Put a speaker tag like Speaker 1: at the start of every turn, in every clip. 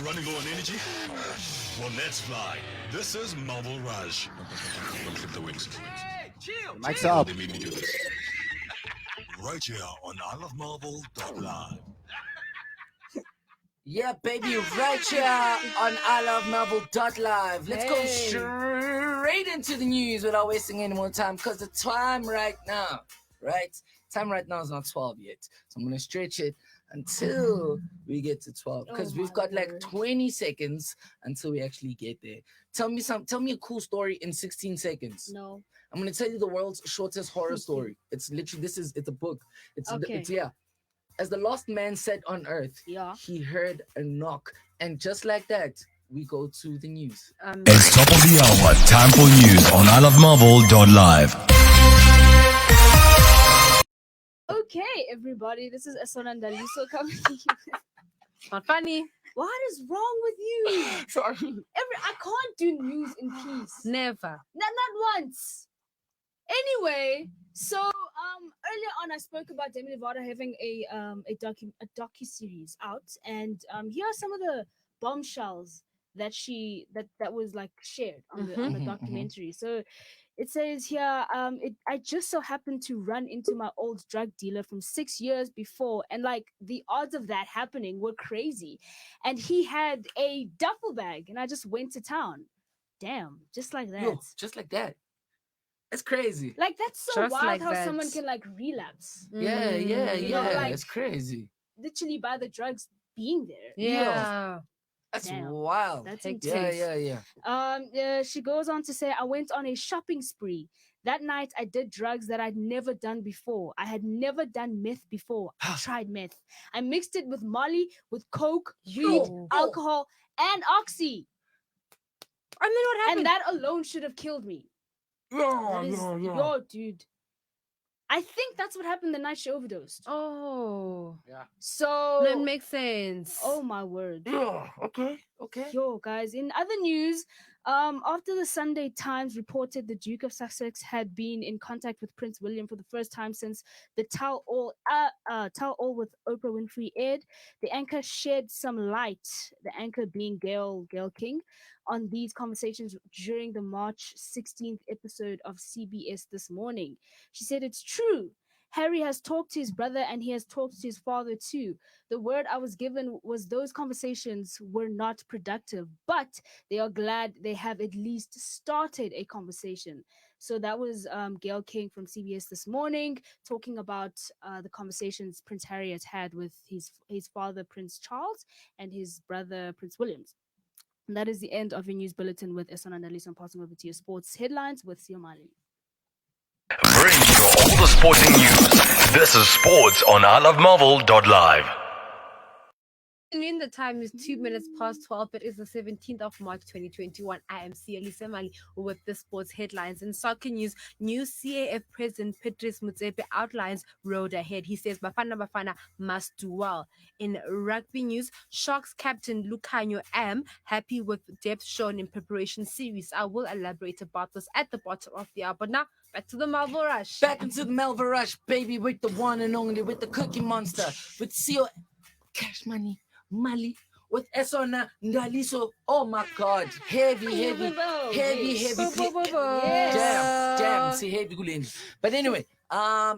Speaker 1: Running low on energy? Well, let's fly. This is Marble Rush. Don't clip the wings.
Speaker 2: Hey, chill,
Speaker 3: Mike's
Speaker 2: chill.
Speaker 3: up.
Speaker 1: They made me do this. Right here on ilovemarvel.live.
Speaker 4: Yeah, baby, right here on ilovemarvel.live. Let's go straight into the news without wasting any more time, because the time right now is not 12 yet. So I'm going to stretch it until we get to 12, because we've got like 20 seconds until we actually get there. Tell me a cool story in 16 seconds.
Speaker 5: No.
Speaker 4: I'm going to tell you the world's shortest horror story. It's literally, it's a book. It's As the last man sat on earth, he heard a knock. And just like that, we go to the news.
Speaker 6: It's top of the hour. Time for news on ilovemarvel.live.
Speaker 5: Okay, everybody, this is Esona and Daliso coming to you.
Speaker 7: Not funny.
Speaker 5: What is wrong with you?
Speaker 4: Sorry.
Speaker 5: I can't do news in peace.
Speaker 7: Never.
Speaker 5: Not once. Anyway, so earlier on I spoke about Demi Lovato having a docu-series out, and here are some of the bombshells that was like shared on the documentary. So it says here, I just so happened to run into my old drug dealer from 6 years before, and like the odds of that happening were crazy. And he had a duffel bag, and I just went to town. Damn, just like that.
Speaker 4: Yo, just like that. That's crazy.
Speaker 5: Like, that's so
Speaker 7: Just
Speaker 5: wild
Speaker 7: like
Speaker 5: how
Speaker 7: that.
Speaker 5: someone can like relapse.
Speaker 4: Yeah.
Speaker 5: You know, like-
Speaker 4: That's crazy.
Speaker 5: Literally by the drugs being there.
Speaker 7: Yeah.
Speaker 4: That's
Speaker 5: Damn.
Speaker 4: wild.
Speaker 5: That's
Speaker 7: Hectic.
Speaker 5: intense.
Speaker 4: Yeah.
Speaker 5: She goes on to say, I went on a shopping spree. That night, I did drugs that I'd never done before. I had never done meth before. I tried meth. I mixed it with Molly, with Coke, weed, alcohol, and Oxy.
Speaker 7: And then what happened?
Speaker 5: And that alone should have killed me. Yo, dude. I think that's what happened the night she overdosed.
Speaker 7: Oh.
Speaker 5: So
Speaker 7: That makes sense.
Speaker 5: oh my word.
Speaker 4: Yeah. Okay.
Speaker 5: Yo, guys, in other news, after the Sunday Times reported the Duke of Sussex had been in contact with Prince William for the first time since the Tell All with Oprah Winfrey aired, the anchor shed some light, the anchor being Gail King, on these conversations during the March 16th episode of CBS This Morning. She said, it's true. Harry has talked to his brother and he has talked to his father too. The word I was given was those conversations were not productive, but they are glad they have at least started a conversation. So that was Gail King from CBS This Morning talking about the conversations Prince Harry has had with his father, Prince Charles, and his brother, Prince William. And that is the end of your news bulletin with Esona and Alice. I'm passing over to your sports headlines with Siyo.
Speaker 6: Bring you all the sporting news. This is sports on ilovemarvel.live.
Speaker 7: In the time is 2 minutes past 12. It is the 17th of March 2021. I am Siyo Mali with the sports headlines. In soccer news, new CAF President Patrice Motsepe outlines road ahead. He says Bafana must do well. In rugby news, Sharks captain Lucanio am happy with depth shown in preparation series. I will elaborate about this at the bottom of the hour. But now, back to the Melville Rush.
Speaker 4: Back into the Melville Rush, baby, with the one and only, with the Cookie Monster, with Siyo Cash Money Mali, with Esona Ndaliso. Oh my God, heavy. Damn, see, heavy gulin. But anyway,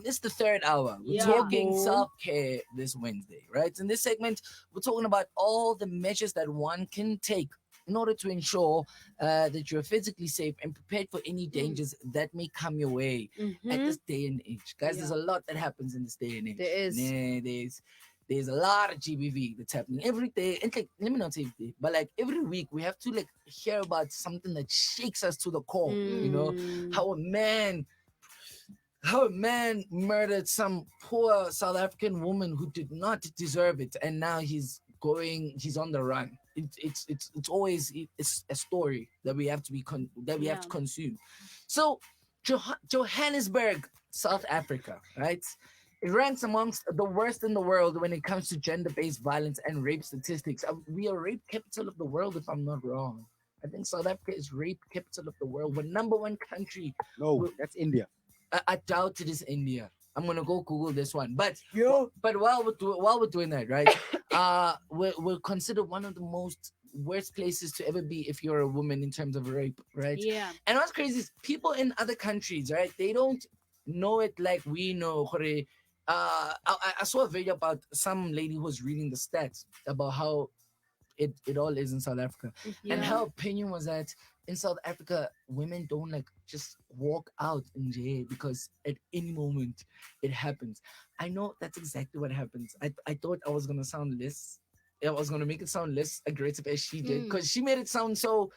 Speaker 4: it's the third hour. We're talking self-care this Wednesday, right? In this segment, we're talking about all the measures that one can take in order to ensure that you're physically safe and prepared for any dangers that may come your way at this day and age. Guys, there's a lot that happens in this day and age.
Speaker 7: There is.
Speaker 4: There's a lot of GBV that's happening every day. And like, let me not say every day, but like every week we have to like hear about something that shakes us to the core. You know, how a man murdered some poor South African woman who did not deserve it, and now he's on the run. It's always a story that we have to have to consume. So Johannesburg, South Africa, right? It ranks amongst the worst in the world when it comes to gender-based violence and rape statistics. We are rape capital of the world, if I'm not wrong. I think South Africa is rape capital of the world. We're number one country.
Speaker 3: No, that's India.
Speaker 4: I doubt it is India. I'm gonna go Google this one. But while we're doing that, right? We're considered one of the most worst places to ever be if you're a woman in terms of rape, right?
Speaker 5: Yeah.
Speaker 4: And what's crazy is people in other countries, right? They don't know it like we know. I saw a video about some lady who was reading the stats about how it all is in South Africa.
Speaker 5: Yeah.
Speaker 4: And her opinion was that in South Africa, women don't like just walk out in jail because at any moment it happens. I know that's exactly what happens. I thought I was gonna sound less. I was gonna make it sound less aggressive as she did because she made it sound so.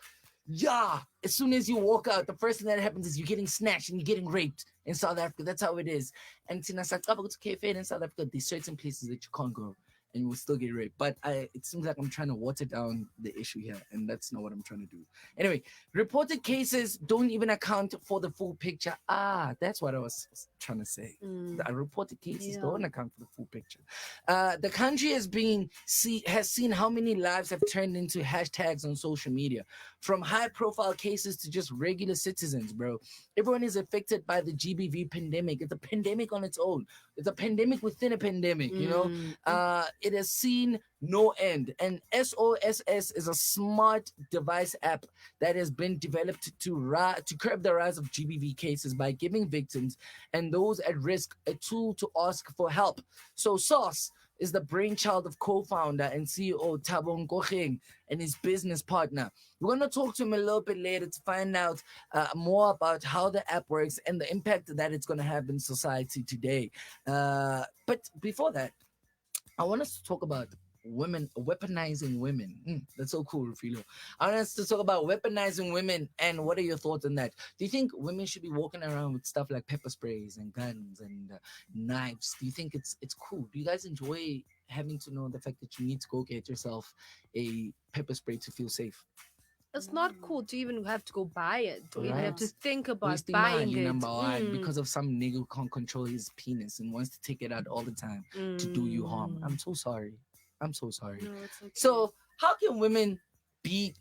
Speaker 4: Yeah, as soon as you walk out, the first thing that happens is you're getting snatched and you're getting raped in South Africa. That's how it is. And Tina Sakaba to cafe in South Africa, there's certain places that you can't go and you will still get raped. But it seems like I'm trying to water down the issue here, and that's not what I'm trying to do. Anyway, reported cases don't even account for the full picture. That's what I was trying to say. The reported cases don't account for the full picture. The country has seen how many lives have turned into hashtags on social media, from high-profile cases to just regular citizens, bro. Everyone is affected by the GBV pandemic. It's a pandemic on its own. It's a pandemic within a pandemic, you know? It has seen no end. And SOSS is a smart device app that has been developed to curb the rise of GBV cases by giving victims and those at risk a tool to ask for help. So SOS is the brainchild of co-founder and CEO Thabo Nkogeng and his business partner. We're going to talk to him a little bit later to find out more about how the app works and the impact that it's going to have in society today. But before that, I want us to talk about women, weaponizing women. That's so cool, Rufilo. I want us to talk about weaponizing women, and what are your thoughts on that? Do you think women should be walking around with stuff like pepper sprays and guns and knives? Do you think it's cool? Do you guys enjoy having to know the fact that you need to go get yourself a pepper spray to feel safe?
Speaker 7: It's not cool to even have to go buy it. To even have to
Speaker 4: Right.
Speaker 7: think about
Speaker 4: Wasting
Speaker 7: buying
Speaker 4: money,
Speaker 7: it.
Speaker 4: number one, because of some nigga who can't control his penis and wants to take it out all the time to do you harm. I'm so sorry. I'm so sorry.
Speaker 5: No, it's okay.
Speaker 4: So how can women be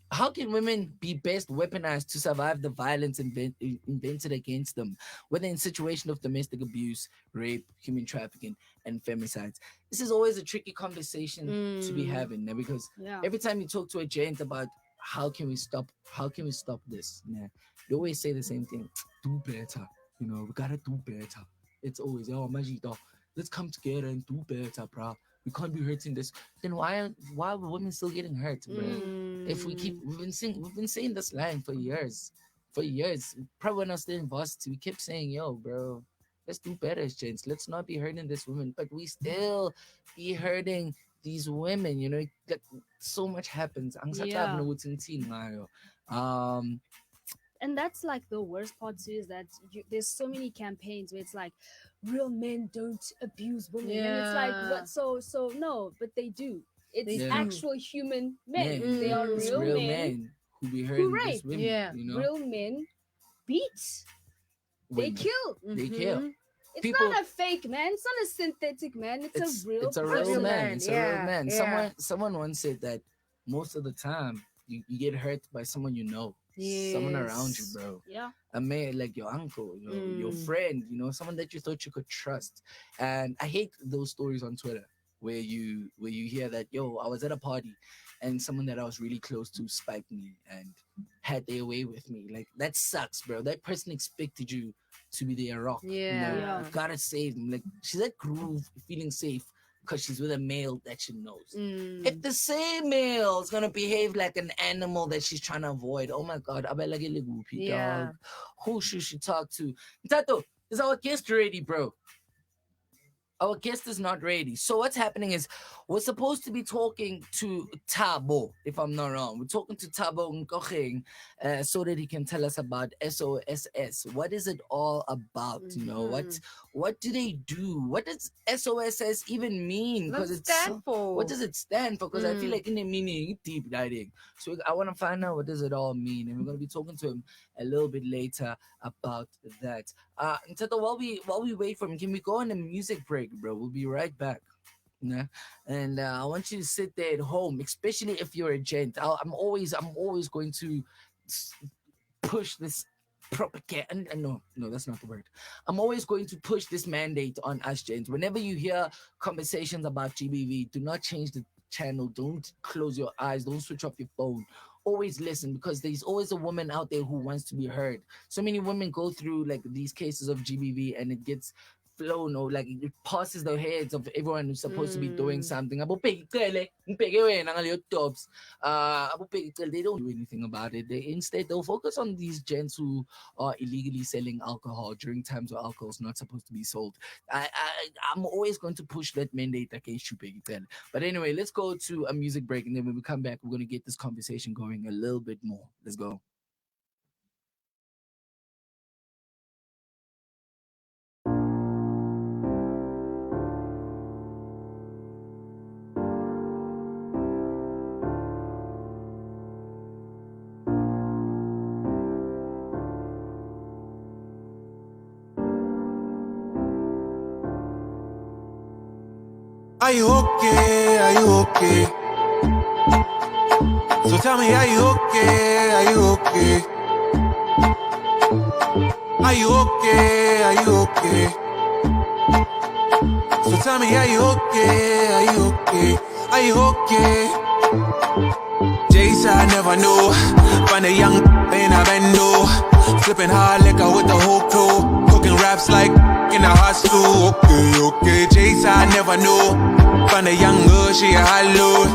Speaker 4: best weaponized to survive the violence invented against them, whether in situation of domestic abuse, rape, human trafficking, and femicides? This is always a tricky conversation to be having, because
Speaker 5: Yeah.
Speaker 4: every time you talk to a gent about how can we stop this, they always say the same thing: do better. We gotta do better. It's always, oh Majito, let's come together and do better, bro. We can't be hurting this. Then why are women still getting hurt, bro? If we've been saying this line for years. Probably when I was still in varsity, we kept saying, yo, bro, let's do better as gents. Let's not be hurting this woman. But we still be hurting these women, like, so much happens.
Speaker 5: Yeah. And that's like the worst part too, is that there's so many campaigns where it's like real men don't abuse women, and it's like,
Speaker 7: Yeah.
Speaker 5: but so no, but they do. It's
Speaker 7: They do.
Speaker 5: actual human men.
Speaker 4: Men.
Speaker 5: They are
Speaker 4: It's
Speaker 5: real men.
Speaker 4: who be hurting these
Speaker 5: rape.
Speaker 4: women.
Speaker 7: Yeah.
Speaker 5: Real men beat. They
Speaker 4: Women.
Speaker 5: kill.
Speaker 4: They kill.
Speaker 5: It's
Speaker 4: People-
Speaker 5: not a fake man. It's not a synthetic man. It's a real
Speaker 4: It's a real
Speaker 5: person.
Speaker 4: man. It's a real
Speaker 7: Yeah,
Speaker 4: man.
Speaker 7: yeah.
Speaker 4: Someone once said that most of the time you get hurt by someone you know. Someone around you,
Speaker 7: Yes.
Speaker 4: bro.
Speaker 5: Yeah.
Speaker 4: A man like your uncle, your friend, someone that you thought you could trust. And I hate those stories on Twitter where you hear that, yo, I was at a party and someone that I was really close to spiked me and had their way with me. Like, that sucks, bro. That person expected you to be their rock.
Speaker 7: Yeah.
Speaker 4: You gotta save them. Like, she's at Groove feeling safe because she's with a male that she knows. If the same male is gonna behave like an animal that she's trying to avoid, oh my god, Abelagele Gupi,
Speaker 7: Yeah.
Speaker 4: dog. Who should she talk to? Tato, is our guest ready, bro? Our guest is not ready. So what's happening is we're supposed to be talking to Thabo, if I'm not wrong. We're talking to Thabo Nkogeng so that he can tell us about SOSS. What is it all about? What do they do? What does SOSS even mean?
Speaker 7: What does it
Speaker 4: it's
Speaker 7: stand for?
Speaker 4: What does it stand for? Because I feel like in the meaning, deep diving. So I want to find out what does it all mean, and we're going to be talking to him a little bit later about that. Ntato, while we wait for him, can we go on a music break, bro? We'll be right back. Yeah, and I want you to sit there at home, especially if you're a gent. I'm always going to push this propaganda. No, that's not the word. I'm always going to push this mandate on us, gents. Whenever you hear conversations about GBV, do not change the channel. Don't close your eyes. Don't switch off your phone. Always listen, because there's always a woman out there who wants to be heard. So many women go through like these cases of GBV, and it gets flown, or like it passes the heads of everyone who's supposed to be doing something. They don't do anything about it. Instead they'll focus on these gents who are illegally selling alcohol during times where alcohol is not supposed to be sold. I'm always going to push that mandate against you, Peggy. But anyway, let's go to a music break, and then when we come back, we're going to get this conversation going a little bit more. Let's go.
Speaker 2: Are you okay? Are you okay? So tell me, are you okay? Are you okay? Are you okay? Are you okay? So tell me, are you okay? Are you okay? Are you okay? Jason, I never know. Find a young in a bando, flipping hard liquor with the whole crew, cooking raps like in a hot stew. Okay, Jason, I never know. Find a young girl, she a high load,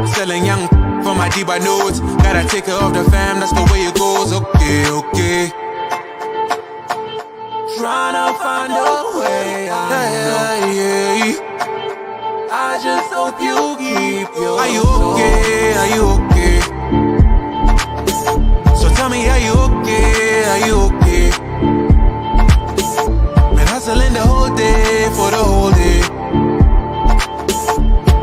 Speaker 2: selling young for my diva notes. Gotta take care of the fam, that's the way it goes. Okay. Tryna find a way out. Yeah. I just hope you keep your. Are you okay? Are you okay? So tell me, are you okay? Are you okay? Been hustling the whole day for the whole day.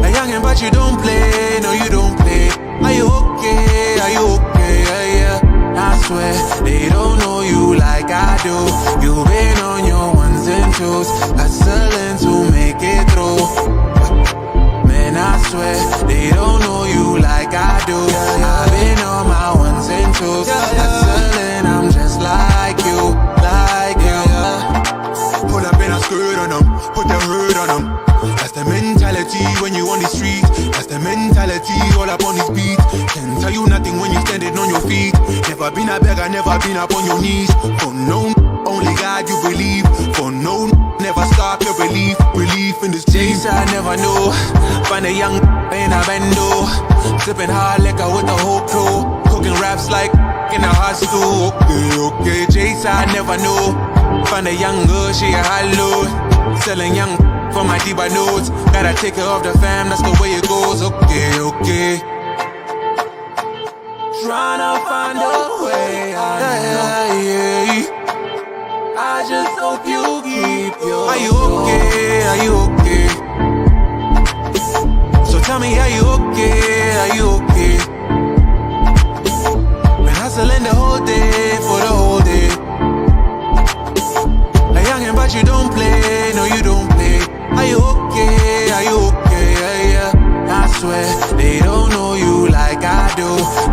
Speaker 2: A youngin', but you don't play. No, you don't play. Are you okay? Are you okay? Yeah. I swear they don't know you like I do. You've been on your ones and twos, hustling to make it through. I swear they don't know you like I do. I've been on my ones and twos, hustling, I'm just like you, like you. Pull up in a skirt on them, put the hurt on them. That's the mentality when you on the street. That's the mentality all up on these beats. Can't tell you nothing when you standing on your feet. Never been a beggar, never been up on your knees. For no, only God you believe. For no, never stop your belief in this dream. I never know. Find a young in a bando, sipping hard liquor with the whole crew, cooking raps like in a hot stew. Okay, Jason, I never know. Find a young girl, she a high load, selling young for my diva notes. Gotta take care of the fam, that's the way it goes. Okay. Tryna find a way out. Yeah. I just hope you keep your. Are you okay? Are you okay? So tell me, are you okay? Are you okay? Been hustling the whole day for the whole day. A youngin', but you don't play. No, you don't play. Are you okay? Are you okay? Yeah. I swear they don't know you like I do.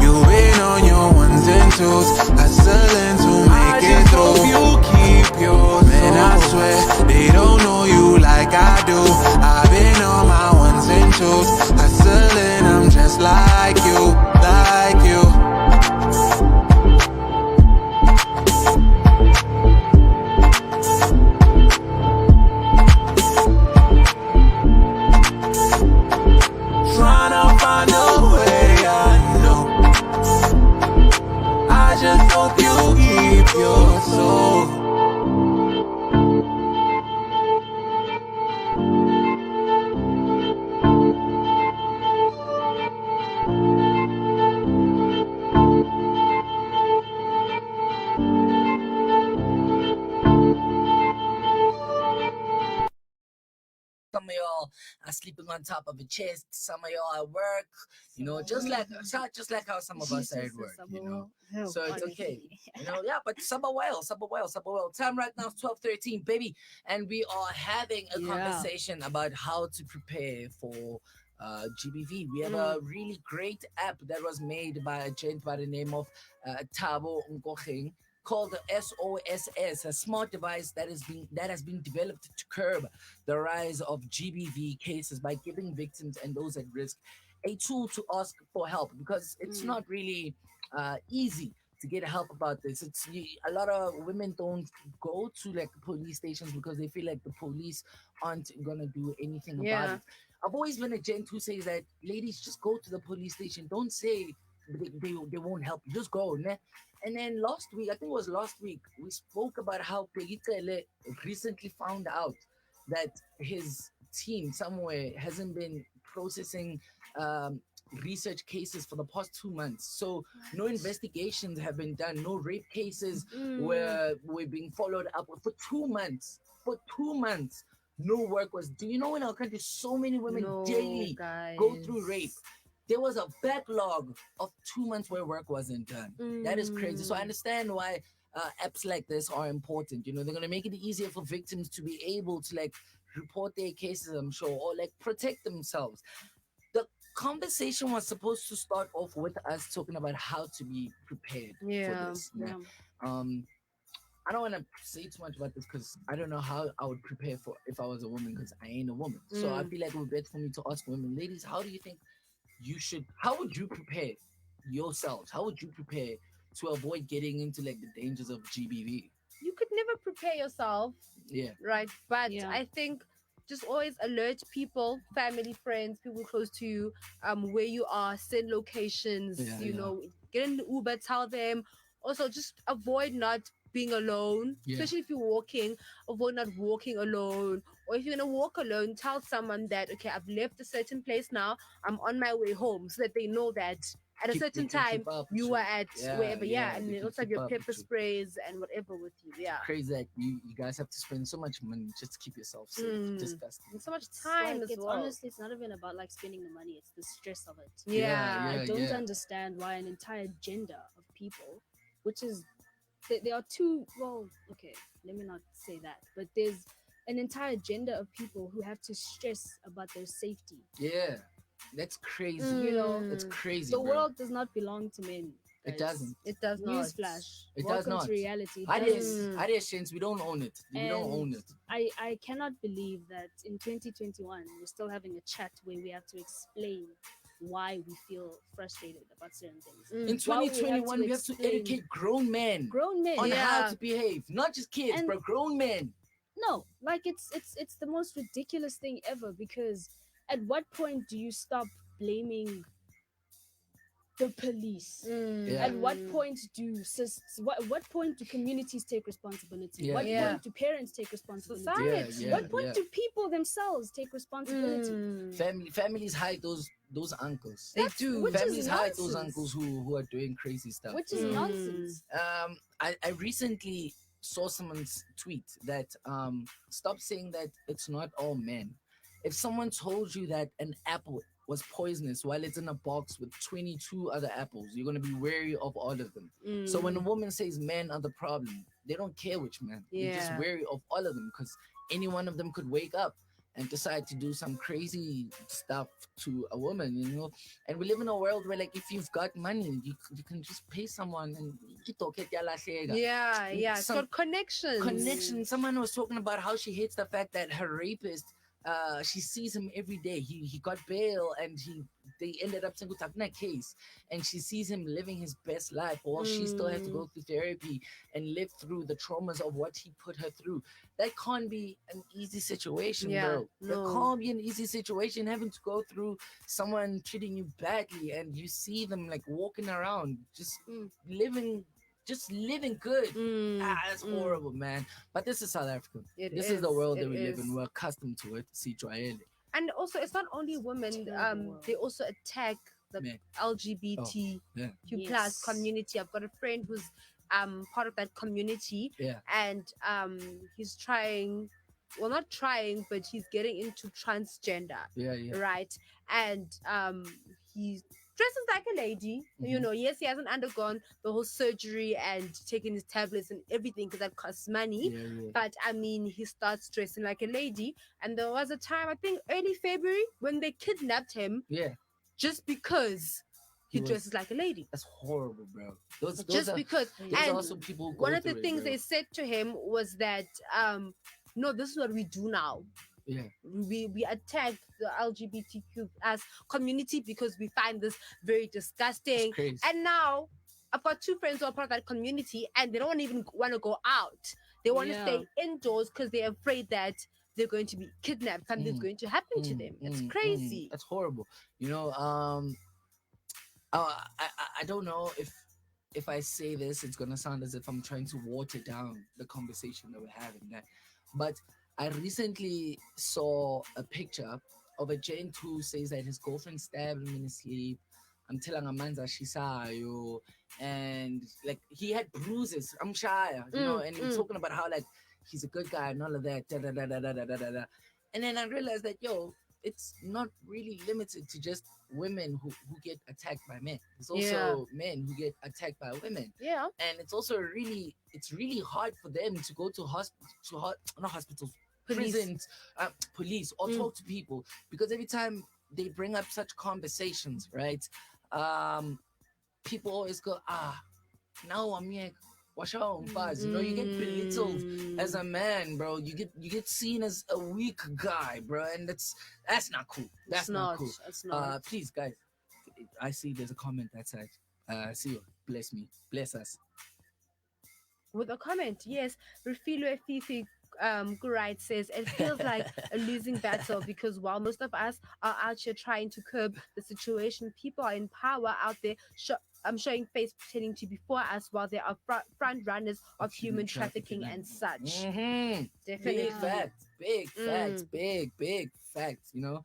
Speaker 2: You've been on your ones and twos, hustling to make it through. You keep yours. Man, I swear they don't know you like I do. I've been on my ones and twos, hustling, I'm just like you, like you. Tryna find a way, I know. I just hope you keep your soul.
Speaker 4: Some of y'all are sleeping on top of a chest. Some of y'all at work, just like how some of us are at work, So it's okay, Yeah, but summer well. Time right now is 12:13, baby, and we are having a conversation about how to prepare for GBV. We have a really great app that was made by a gent by the name of Tabo Nkocheng. called the SOSS, a smart device that has been developed to curb the rise of GBV cases by giving victims and those at risk a tool to ask for help, because it's not really easy to get help about this. A lot of women don't go to like police stations because they feel like the police aren't gonna do anything about
Speaker 7: Yeah.
Speaker 4: it. I've always been a gent who says that ladies just go to the police station. Don't say they won't help you. Just go, ne? And then last week, I think it was last week, we spoke about how Pegitele recently found out that his team somewhere hasn't been processing um, research cases for the past 2 months. So no investigations have been done. No rape cases were being followed up for 2 months. For 2 months, no work was. Do you know in our country so many women
Speaker 7: No,
Speaker 4: daily
Speaker 7: guys.
Speaker 4: go through rape? There was a backlog of 2 months where work wasn't done. That is crazy. So I understand why apps like this are important. You know, they're gonna make it easier for victims to be able to like report their cases, I'm sure, or like protect themselves. The conversation was supposed to start off with us talking about how to be prepared for
Speaker 7: Yeah.
Speaker 4: this. I don't want to say too much about this because I don't know how I would prepare for if I was a woman, because I ain't a woman. So I feel like it would be better for me to ask women, ladies, how do you think how would you prepare yourselves? How would you prepare to avoid getting into like the dangers of GBV?
Speaker 7: You could never prepare yourself,
Speaker 4: Yeah.
Speaker 7: right? But
Speaker 5: Yeah.
Speaker 7: I think just always alert people, family, friends, people close to you, where you are, send locations,
Speaker 4: Yeah,
Speaker 7: you
Speaker 4: yeah.
Speaker 7: know, get in the Uber, tell them. Also, just avoid not being alone,
Speaker 4: Yeah.
Speaker 7: especially if you're walking, avoid not walking alone. Or if you're gonna walk alone, tell someone that, okay, I've left a certain place now, I'm on my way home, so that they know that at a certain
Speaker 4: They can
Speaker 7: time
Speaker 4: keep up with
Speaker 7: you
Speaker 4: you.
Speaker 7: are at
Speaker 4: Yeah,
Speaker 7: wherever,
Speaker 4: yeah,
Speaker 7: and
Speaker 4: they
Speaker 7: then
Speaker 4: can
Speaker 7: also have
Speaker 4: keep
Speaker 7: your
Speaker 4: up with
Speaker 7: pepper
Speaker 4: you.
Speaker 7: sprays and whatever with you, yeah.
Speaker 4: Crazy that you guys have to spend so much money just to keep yourself safe. Disgusting.
Speaker 7: And so much
Speaker 5: It's
Speaker 7: time
Speaker 5: like,
Speaker 7: as
Speaker 5: it's
Speaker 7: well.
Speaker 5: honestly, it's not even about like spending the money, it's the stress of it.
Speaker 7: Yeah.
Speaker 5: I don't understand why an entire gender of people, which is there are two, well, okay, let me not say that, but there's an entire gender of people who have to stress about their safety.
Speaker 4: Yeah. That's crazy.
Speaker 5: You know,
Speaker 4: That's crazy.
Speaker 5: The
Speaker 4: bro.
Speaker 5: world does not belong to men.
Speaker 4: It
Speaker 5: guys.
Speaker 4: doesn't.
Speaker 7: It does not.
Speaker 5: Newsflash.
Speaker 4: It does
Speaker 5: Welcome
Speaker 4: not.
Speaker 5: to reality. It
Speaker 4: I
Speaker 5: doesn't.
Speaker 4: since we don't own it. We don't
Speaker 5: And
Speaker 4: own it.
Speaker 5: I cannot believe that in 2021 we're still having a chat where we have to explain why we feel frustrated about certain things.
Speaker 4: In
Speaker 5: Why we have
Speaker 4: 2021, we have to
Speaker 5: explain-
Speaker 4: educate grown men
Speaker 5: grown men.
Speaker 4: on how
Speaker 7: Yeah.
Speaker 4: to behave. Not just kids,
Speaker 5: And-
Speaker 4: but grown men.
Speaker 5: No, like it's the most ridiculous thing ever, because at what point do you stop blaming the police?
Speaker 4: Yeah.
Speaker 5: At what point do what point do communities take responsibility?
Speaker 4: Yeah.
Speaker 5: What
Speaker 7: Yeah.
Speaker 5: point do parents take responsibility?
Speaker 7: Society.
Speaker 5: What point do people themselves take responsibility?
Speaker 4: Families hide those uncles.
Speaker 7: They do.
Speaker 5: which is
Speaker 4: Families hide those
Speaker 5: nonsense.
Speaker 4: uncles who are doing crazy stuff.
Speaker 5: Which is nonsense.
Speaker 4: I recently saw someone's tweet that stop saying that it's not all men. If someone told you that an apple was poisonous while it's in a box with 22 other apples, you're going to be wary of all of them. So when a woman says men are the problem, they don't care which man. They're just
Speaker 7: Yeah.
Speaker 4: wary of all of them, because any one of them could wake up and decide to do some crazy stuff to a woman, you know. And we live in a world where, like, if you've got money, you can just pay someone and
Speaker 7: Yeah, it's
Speaker 4: Some
Speaker 7: got connections.
Speaker 4: connection. Someone was talking about how she hates the fact that her rapist, she sees him every day. He got bail and they ended up saying a case, and she sees him living his best life while she still has to go through therapy and live through the traumas of what he put her through. That can't be an easy situation, bro. That
Speaker 7: no.
Speaker 4: can't be an easy situation, having to go through someone treating you badly and you see them like walking around just living good. That's horrible, man. But this is South Africa. This is the world that we live in. We're accustomed to it.
Speaker 7: And also, it's not only women. They also attack the
Speaker 4: Men.
Speaker 7: LGBTQ
Speaker 4: Yeah.
Speaker 7: plus community. I've got a friend who's part of that community,
Speaker 4: Yeah.
Speaker 7: and he's not trying, but he's getting into transgender,
Speaker 4: Yeah.
Speaker 7: right? And he dresses like a lady. You know, yes, he hasn't undergone the whole surgery and taking his tablets and everything because that costs money.
Speaker 4: Yeah.
Speaker 7: But I mean, he starts dressing like a lady. And there was a time, I think early February, when they kidnapped him
Speaker 4: Yeah.
Speaker 7: just because he dresses like a lady.
Speaker 4: That's horrible, bro. Those
Speaker 7: Just
Speaker 4: are,
Speaker 7: because.
Speaker 4: those are
Speaker 7: And
Speaker 4: also people who go
Speaker 7: one of the
Speaker 4: through it,
Speaker 7: things
Speaker 4: bro.
Speaker 7: they said to him was that, no, this is what we do now.
Speaker 4: Yeah.
Speaker 7: We attack the LGBTQ as community because we find this very disgusting.
Speaker 4: It's crazy.
Speaker 7: And now I've got two friends who are part of that community, and they don't even want to go out. They want to stay indoors because they're afraid that they're going to be kidnapped. Something's going to happen to them. It's crazy.
Speaker 4: That's horrible. You know, I don't know if I say this, it's gonna sound as if I'm trying to water down the conversation that we're having. But I recently saw a picture of a gent who says that his girlfriend stabbed him in his sleep. I'm telling a man's shisayo, and like he had bruises. I'm shy, you know, and he's talking about how like he's a good guy and all of that. Da, da, da, da, da, da, da, da. And then I realized that it's not really limited to just women who get attacked by men. There's also men who get attacked by women.
Speaker 7: Yeah.
Speaker 4: And it's also really hard for them to go to not hospitals, prisons, police, or talk to people, because every time they bring up such conversations, right? People always go, now I'm here. Wash your own fuzz. You know, you get belittled as a man, bro. You get seen as a weak guy, bro, and that's not cool. That's not cool.
Speaker 7: It's not.
Speaker 4: Please, guys, I see there's a comment that said, Siyo, bless me, bless us.
Speaker 7: With a comment, yes, Refilo Fifi Gurite says it feels like a losing battle because while most of us are out here trying to curb the situation, people are in power out there showing face pretending to be for us while they are front runners of human trafficking and such. Definitely.
Speaker 4: Big facts, you know.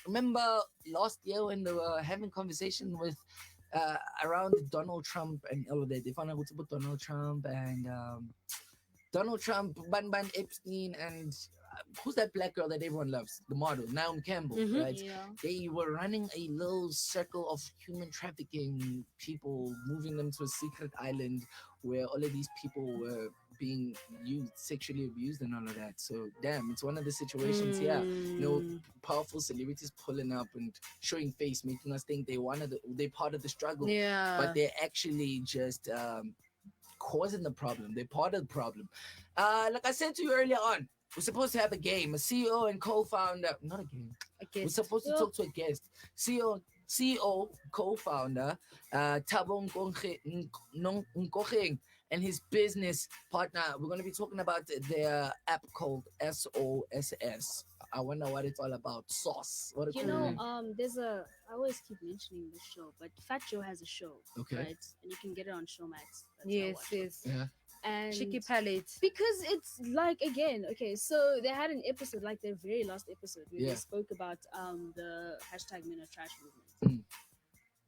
Speaker 4: Remember last year when they were having conversation with around Donald Trump and all of that, they found out about Donald Trump and Donald Trump, Ban Epstein, and who's that black girl that everyone loves? The model, Naomi Campbell, right?
Speaker 5: Yeah.
Speaker 4: They were running a little circle of human trafficking people, moving them to a secret island where all of these people were being sexually abused and all of that. So, damn, it's one of the situations, you know, powerful celebrities pulling up and showing face, making us think they're part of the struggle.
Speaker 7: Yeah.
Speaker 4: But they're actually just causing the problem. They're part of the problem. Like I said to you earlier on, we're supposed to have a game, a CEO and co-founder, not a game. We're supposed to talk to a guest. CEO co-founder, Thabo Nkogeng, and his business partner. We're going to be talking about their app called SOSS. I wonder what it's all about. Sauce. What a
Speaker 5: You
Speaker 4: cool
Speaker 5: know,
Speaker 4: name.
Speaker 5: I always keep mentioning this show, but Fat Joe has a show,
Speaker 4: Okay.
Speaker 5: right? And you can get it on Showmax. That's how I
Speaker 7: Yes,
Speaker 5: watch it.
Speaker 7: yes.
Speaker 4: Yeah.
Speaker 5: And
Speaker 7: Cheeky palate.
Speaker 5: because it's like, again, okay, so they had an episode, like their very last episode, where they spoke about the hashtag Men Are Trash movement.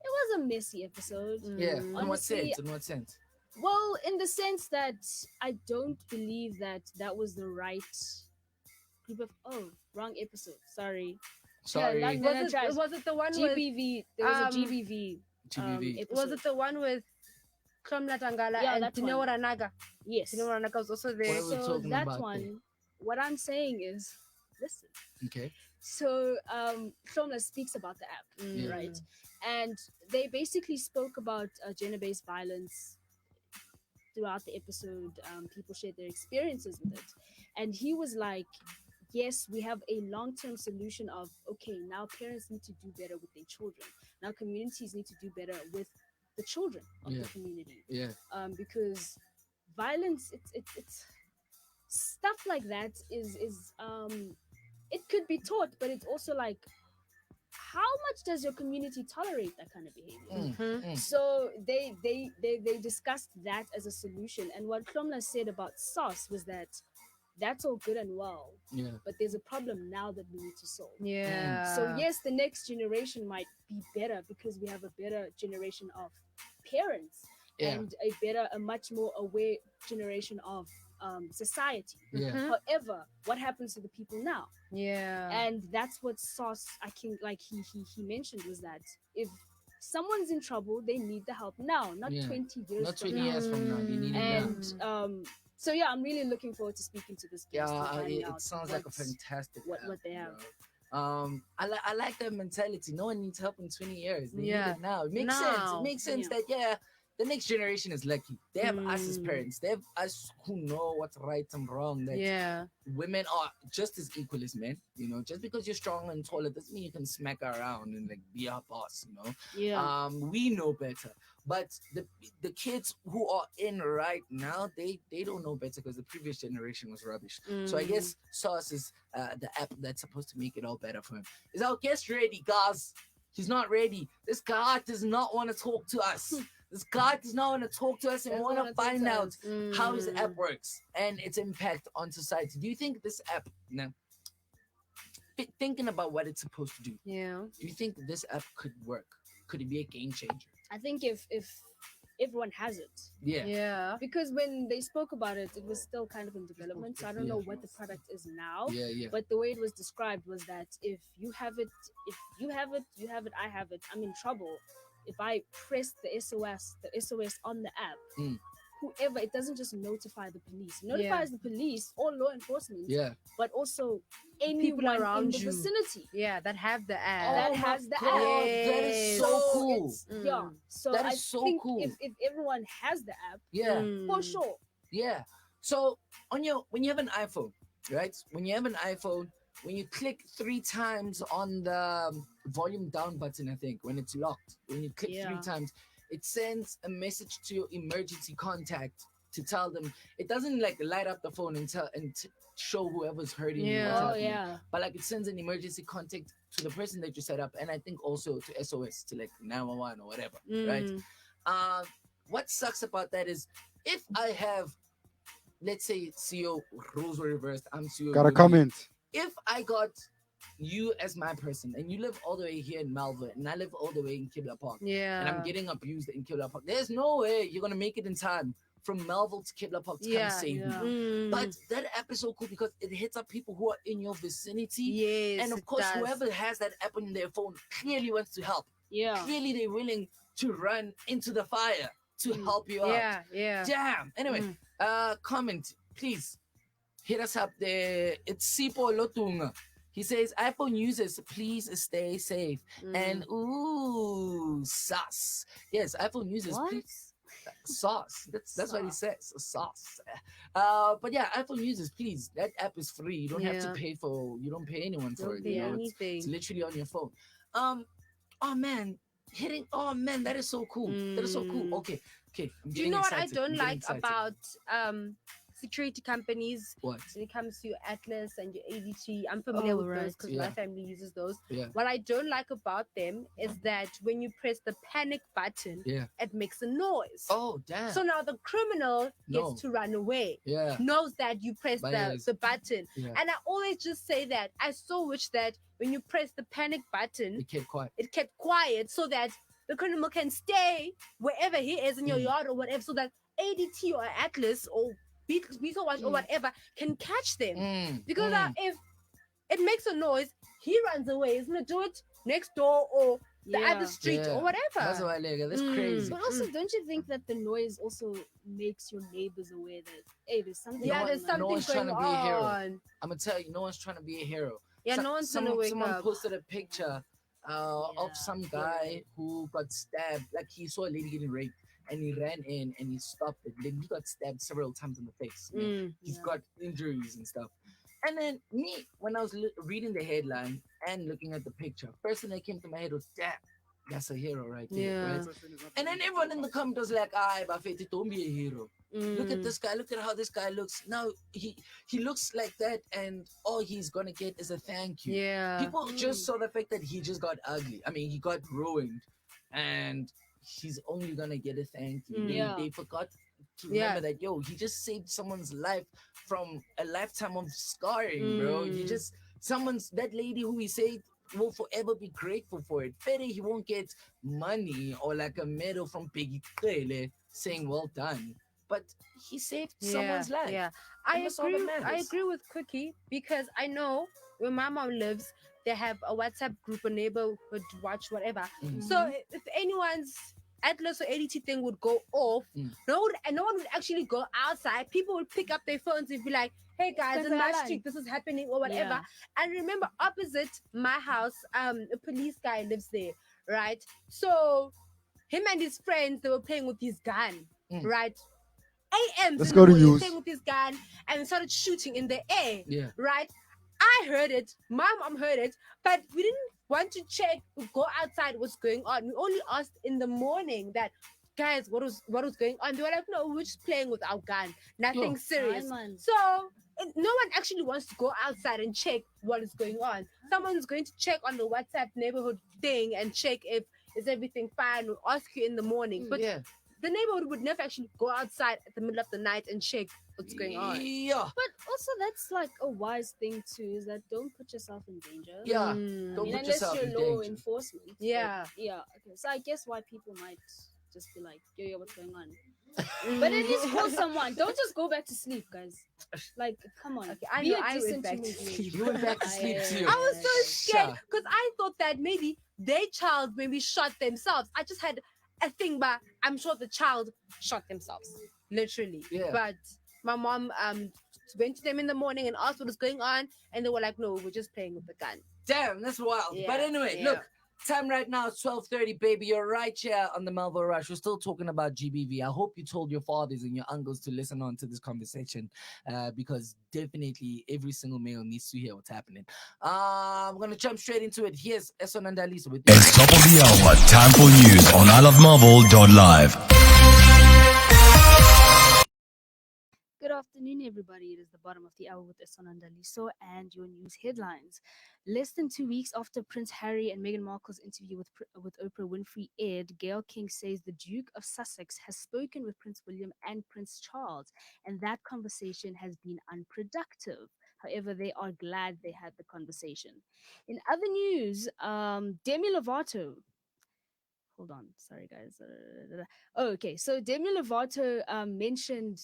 Speaker 5: It was a messy episode.
Speaker 4: Yeah. In what
Speaker 5: Honestly,
Speaker 4: sense? In what sense?
Speaker 5: well, in the sense that I don't believe that was the right group of wrong episode. Sorry.
Speaker 4: Sorry.
Speaker 5: Yeah, like,
Speaker 7: Was it the one
Speaker 5: GBV. There was a GBV.
Speaker 4: GBV.
Speaker 5: Episode.
Speaker 7: was it the one with Kromla Tangala
Speaker 5: Yeah,
Speaker 7: and
Speaker 5: that
Speaker 7: Dineo
Speaker 5: one.
Speaker 7: Ranaga?
Speaker 5: Yes.
Speaker 7: Dineo Ranaga was also there.
Speaker 4: What are we
Speaker 5: So
Speaker 4: talking
Speaker 5: that
Speaker 4: about
Speaker 5: one,
Speaker 4: there?
Speaker 5: what I'm saying is, listen.
Speaker 4: Okay.
Speaker 5: So Shomla speaks about the app, right? And they basically spoke about gender-based violence throughout the episode. People shared their experiences with it. And he was like, yes, we have a long-term solution of, okay, now parents need to do better with their children. Now communities need to do better with the children of the community.
Speaker 4: Yeah.
Speaker 5: Because violence, it's stuff like that is it could be taught, but it's also like, how much does your community tolerate that kind of behavior? So they discussed that as a solution. And what Klomla said about sauce was that that's all good and well, but there's a problem now that we need to solve.
Speaker 7: Yeah.
Speaker 5: So yes, the next generation might be better because we have a better generation of parents and a much more aware generation of society. However, what happens to the people now?
Speaker 7: Yeah.
Speaker 5: And that's what Sauce, I think, like he mentioned, was that if someone's in trouble, they need the help now, not 20 years
Speaker 4: Not
Speaker 5: from
Speaker 4: 20
Speaker 5: now.
Speaker 4: years from now. They need it now.
Speaker 5: And so yeah, I'm really looking forward to speaking to this guest. and finding
Speaker 4: It
Speaker 5: out
Speaker 4: sounds like a fantastic
Speaker 5: what
Speaker 4: app,
Speaker 5: they have.
Speaker 4: bro. I like that mentality. No one needs help in 20 years. They need
Speaker 7: Yeah.
Speaker 4: it now. It makes sense. It makes sense that the next generation is lucky. They have us as parents. They have us who know what's right and wrong. That women are just as equal as men. You know, just because you're strong and taller doesn't mean you can smack around and like be our boss. You know.
Speaker 5: Yeah.
Speaker 4: We know better. But the kids who are in right now, they don't know better because the previous generation was rubbish. So I guess Sauce is the app that's supposed to make it all better for him. Is our guest ready, guys? He's not ready. This guy does not want to talk to us. This guy does not want to talk to us and want to find out how his app works and its impact on society. Do you think this app, now, thinking about what it's supposed to do, do you think this app could work? Could it be a game changer?
Speaker 5: I think if everyone has it.
Speaker 4: Yeah.
Speaker 5: Because when they spoke about it, it was still kind of in development. So I don't know what the product is now.
Speaker 4: Yeah.
Speaker 5: But the way it was described was that if you have it, you have it, I have it, I'm in trouble. If I press the SOS on the app, whoever, it doesn't just notify the police. It notifies the police or law enforcement. But also anyone
Speaker 7: around
Speaker 5: in the
Speaker 7: you.
Speaker 5: vicinity.
Speaker 7: That have the app.
Speaker 5: That has the app.
Speaker 4: That is so cool.
Speaker 5: So
Speaker 4: That is
Speaker 5: I
Speaker 4: so
Speaker 5: think
Speaker 4: cool.
Speaker 5: if everyone has the app, for sure.
Speaker 4: Yeah. So when you have an iPhone, right? When you have an iPhone, when you click 3 times on the volume down button, I think, when it's locked, when you click 3 times, it sends a message to your emergency contact to tell them. It doesn't like light up the phone and show whoever's hurting you. what's happening. But like it sends an emergency contact to the person that you set up, and I think also to SOS, to like 911 or whatever, right? What sucks about that is if I have, let's say, Siyo, roles were reversed, I'm Siyo.
Speaker 3: Got a comment.
Speaker 4: If I got you as my person and you live all the way here in Melville and I live all the way in Kibla Park and I'm getting abused in Kibla Park, there's no way you're going to make it in time from Melville to Kibla Park to come save me. But that app is so cool because it hits up people who are in your vicinity. And of course, whoever has that app on their phone clearly wants to help. Clearly, they're willing to run into the fire to help you out. Damn. Anyway, comment, please. Hit us up there. It's Sipo Lotunga. He says, iPhone users, please stay safe. And sauce. Yes, iPhone users, please. Sauce. That's what he says. Sauce. But yeah, iPhone users, please. That app is free. You don't have to pay you don't pay anyone for it. You know? It's literally on your phone. Oh man, that is so cool. That is so cool. Okay.
Speaker 7: Do you know what I don't like about security companies when it comes to your Atlas and your ADT? I'm familiar with those because my family uses those. What I don't like about them is that when you press the panic button, it makes a noise.
Speaker 4: Oh, damn.
Speaker 7: So now the criminal gets to run away. Knows that you press the button. And I always just say that I so wish that when you press the panic button, it kept quiet so that the criminal can stay wherever he is in your yard or whatever, so that ADT or Atlas or Beetle Watch or whatever can catch them. Because if it makes a noise, he runs away. He's gonna do it next door or the other street or whatever.
Speaker 4: That's why that's crazy.
Speaker 5: But also, don't you think that the noise also makes your neighbors aware that hey, there's something?
Speaker 7: There's something
Speaker 4: no one's
Speaker 7: going
Speaker 4: trying to be a hero.
Speaker 7: on.
Speaker 4: I'm gonna tell you, no one's trying to be a hero.
Speaker 7: No one's gonna wake
Speaker 4: someone
Speaker 7: up.
Speaker 4: posted a picture of some guy who got stabbed. Like he saw a lady getting raped. And he ran in and he stopped it. Then he got stabbed several times in the face. He's got injuries and stuff. And then me, when I was reading the headline and looking at the picture, first thing that came to my head was, damn, that's a hero right there. Right? And then everyone in the comment was like, Bafeti, don't be a hero. Look at this guy. Look at how this guy looks. Now he looks like that, and all he's gonna get is a thank you. People just saw the fact that he just got ugly. I mean, he got ruined, and he's only gonna get a thank you. They forgot to remember that he just saved someone's life from a lifetime of scarring, bro. That lady who he saved will forever be grateful for it. Better he won't get money or like a medal from Peggy Kele saying well done, but he saved someone's life.
Speaker 7: I agree with Kukie, because I know where my mom lives, they have a WhatsApp group, a neighborhood watch, whatever. So if anyone's Atlas or ADT thing would go off, no one would actually go outside. People would pick up their phones and be like, hey guys, in my
Speaker 5: Kwenzakalani?
Speaker 7: street this is happening or whatever.
Speaker 5: Yeah.
Speaker 7: And remember, opposite my house, a police guy lives there, right? So him and his friends, they were playing with his gun, right? AMs
Speaker 3: Let's
Speaker 7: in the
Speaker 3: go to
Speaker 7: morning,
Speaker 3: use.
Speaker 7: playing with his gun and started shooting in the air,
Speaker 4: Yeah.
Speaker 7: right? I heard it, my mom heard it, but we didn't want to check, go outside what's going on. We only asked in the morning that, guys, what was going on? They were like, no, we're just playing with our gun, nothing serious.
Speaker 5: Aye, man.
Speaker 7: So no one actually wants to go outside and check what is going on. Someone's going to check on the WhatsApp neighborhood thing and check if is everything fine. We'll ask you in the morning, but
Speaker 4: Yeah.
Speaker 7: the neighborhood would never actually go outside at the middle of the night and check what's going on.
Speaker 4: Yeah.
Speaker 5: But also, that's like a wise thing too, is that don't put yourself in danger.
Speaker 4: Yeah.
Speaker 7: Mm.
Speaker 4: Don't put
Speaker 5: Unless
Speaker 4: yourself
Speaker 5: you're
Speaker 4: in
Speaker 5: law
Speaker 4: danger.
Speaker 5: enforcement. but
Speaker 7: Yeah.
Speaker 5: yeah. Okay. So I guess why people might just be like, yo, what's going on? But at least call someone. Don't just go back to sleep, guys. Like, come on.
Speaker 7: Okay, I
Speaker 5: Be
Speaker 7: know
Speaker 5: a
Speaker 7: I went
Speaker 5: decent
Speaker 7: back
Speaker 5: human
Speaker 7: to
Speaker 5: being.
Speaker 7: sleep.
Speaker 4: You went back to sleep too.
Speaker 7: I was so scared
Speaker 4: Sure.
Speaker 7: because I thought that maybe their child maybe shot themselves. I just had a thing, but I'm sure the child shot themselves, literally.
Speaker 4: Yeah.
Speaker 7: But my mom went to them in the morning and asked what was going on, and they were like, "No, we're just playing with the gun."
Speaker 4: Damn, that's wild.
Speaker 7: Yeah,
Speaker 4: But anyway,
Speaker 7: yeah.
Speaker 4: look, time right now is 12:30, baby. You're right here on the Melville Rush. We're still talking about GBV. I hope you told your fathers and your uncles to listen on to this conversation, because definitely every single male needs to hear what's happening. I'm gonna jump straight into it. Here's Esona and Dalisa with
Speaker 6: It's top of the hour. Time for news on ilovemarvel.live.
Speaker 5: Good afternoon, everybody. It is the bottom of the hour with Esona and Daliso and your news headlines. Less than 2 weeks after Prince Harry and Meghan Markle's interview with Oprah Winfrey aired, Gayle King says the Duke of Sussex has spoken with Prince William and Prince Charles, and that conversation has been unproductive. However, they are glad they had the conversation. In other news, Demi Lovato. Hold on, sorry guys. Oh, okay. So Demi Lovato mentioned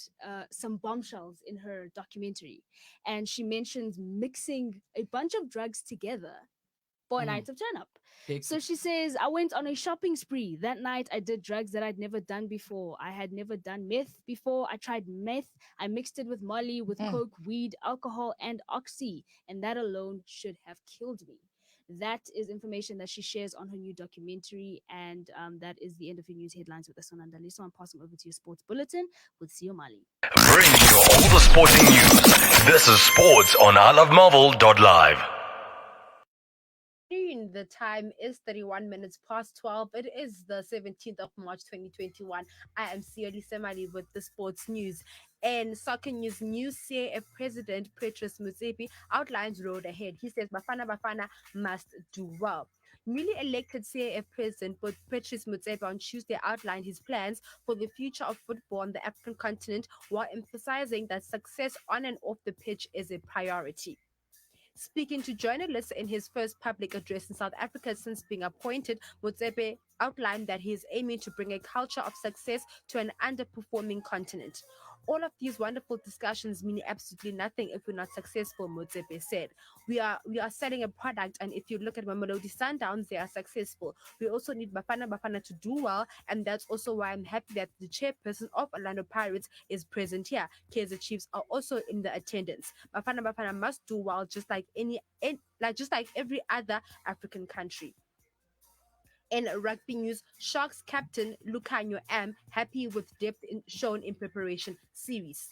Speaker 5: some bombshells in her documentary, and she mentions mixing a bunch of drugs together for a night of turn up. So she says, I went on a shopping spree. That night, I did drugs that I'd never done before. I had never done meth before. I tried meth. I mixed it with Molly, with coke, weed, alcohol, and oxy, and that alone should have killed me. That is information that she shares on her new documentary, and that is the end of your news headlines with Esona and Dali. So I'm passing over to your sports bulletin with Siyo.
Speaker 6: Bringing you all the sporting news. This is sports on ilovemarvel.live.
Speaker 7: The time is 31 minutes past 12. It is the 17th of March 2021. I am Siyo with the sports news. And soccer news, new CAF president Petrus Motsepe outlines road ahead. He says Bafana must do well. Newly elected CAF president Petrus Motsepe on Tuesday outlined his plans for the future of football on the African continent while emphasizing that success on and off the pitch is a priority. Speaking to journalists in his first public address in South Africa since being appointed, Motsepe outlined that he is aiming to bring a culture of success to an underperforming continent. All of these wonderful discussions mean absolutely nothing if we're not successful, Motsepe said. We are selling a product, and if you look at Mamelodi Sundowns, they are successful. We also need Bafana to do well, and that's also why I'm happy that the chairperson of Orlando Pirates is present here. Kaizer Chiefs are also in the attendance. Bafana must do well, just like every other African country. In rugby news, Sharks captain Lucanio M happy with depth shown in preparation series.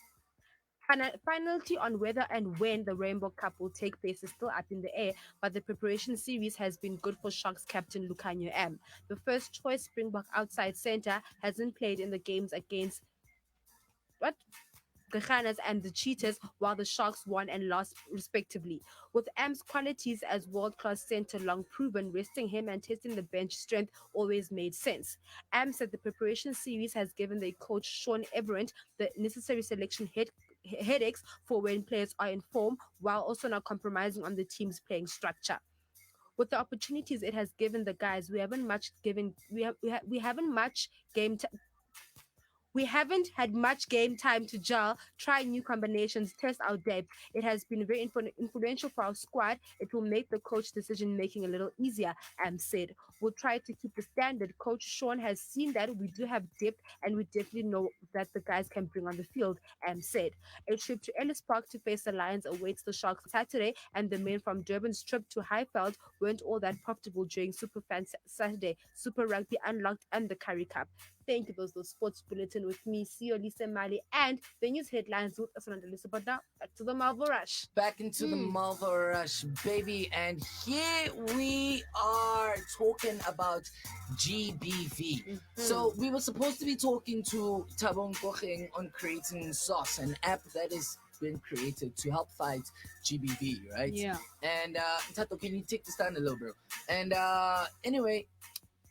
Speaker 7: Finality on whether and when the Rainbow Cup will take place is still up in the air, but the preparation series has been good for Sharks captain Lucanio M. The first choice Springbok outside centre hasn't played in the games against Ghanas and the Cheetahs, while the Sharks won and lost respectively. With Am's qualities as world-class centre long proven, resting him and testing the bench strength always made sense. Am said the preparation series has given the coach Sean Everett the necessary selection headaches for when players are in form, while also not compromising on the team's playing structure. With the opportunities it has given the guys, we haven't much game We haven't had much game time to gel, try new combinations, test our depth. It has been very influential for our squad. It will make the coach decision making a little easier, said. We'll try to keep the standard. Coach Sean has seen that we do have depth and we definitely know that the guys can bring on the field, said. A trip to Ellis Park to face the Lions awaits the Sharks Saturday, and the men from Durban's trip to Highveld weren't all that profitable during Superfan Saturday, Super Rugby Unlocked, and the Curry Cup. Thank you. Those sports bulletin with me, Siyo, Lisa Mali, and the news headlines with Esona. But now, back to the Melville Rush.
Speaker 4: Back into the Melville Rush, baby. And here we are talking about GBV. So we were supposed to be talking to Tabong Kocheng on creating Sauce, an app that is been created to help fight GBV, right?
Speaker 5: Yeah.
Speaker 4: And Tato, can you take this down a little, bro? And anyway,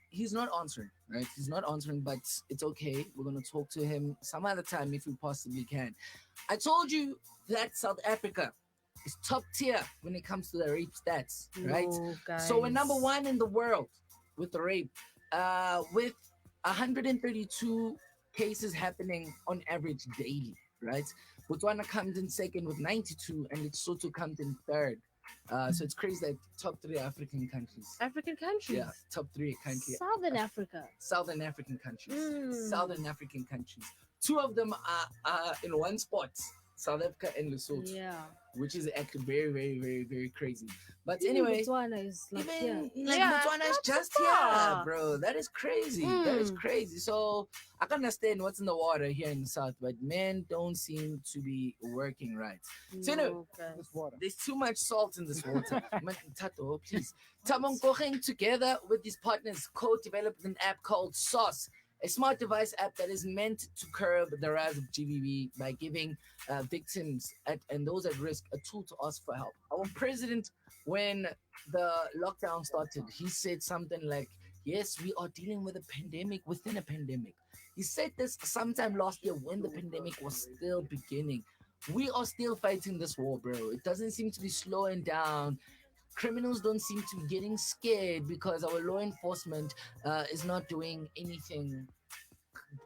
Speaker 4: he's not answering, right? He's not answering, but it's okay. We're going to talk to him some other time if we possibly can. I told you that South Africa is top tier when it comes to the rape stats, right?
Speaker 7: Oh, guys.
Speaker 4: So we're number one in the world with the rape, with 132 cases happening on average daily, right? Botswana comes in second with 92, and Lesotho comes in third. So it's crazy that top three African countries.
Speaker 7: African countries.
Speaker 4: Yeah, top three countries.
Speaker 5: Southern Africa.
Speaker 4: Southern African countries. Southern African countries. Two of them are in one spot, South Africa and Lesotho.
Speaker 5: Yeah.
Speaker 4: Which is actually very, very, very, very crazy. But
Speaker 5: Even
Speaker 4: anyway,
Speaker 5: Botswana is like,
Speaker 4: even
Speaker 5: yeah.
Speaker 4: Botswana is just here, bro. That is crazy. That is crazy. So I can understand what's in the water here in the south, but men don't seem to be working right. So anyway, there's too much salt in this water. Tato, please. Tabong Kocheng, together with his partners, co-developed an app called Sauce, a smart device app that is meant to curb the rise of GBV by giving victims and those at risk a tool to ask for help. Our president, when the lockdown started, he said something like, yes, we are dealing with a pandemic within a pandemic. He said this sometime last year when the pandemic was still beginning. We are still fighting this war, bro. It doesn't seem to be slowing down. Criminals don't seem to be getting scared because our law enforcement is not doing anything.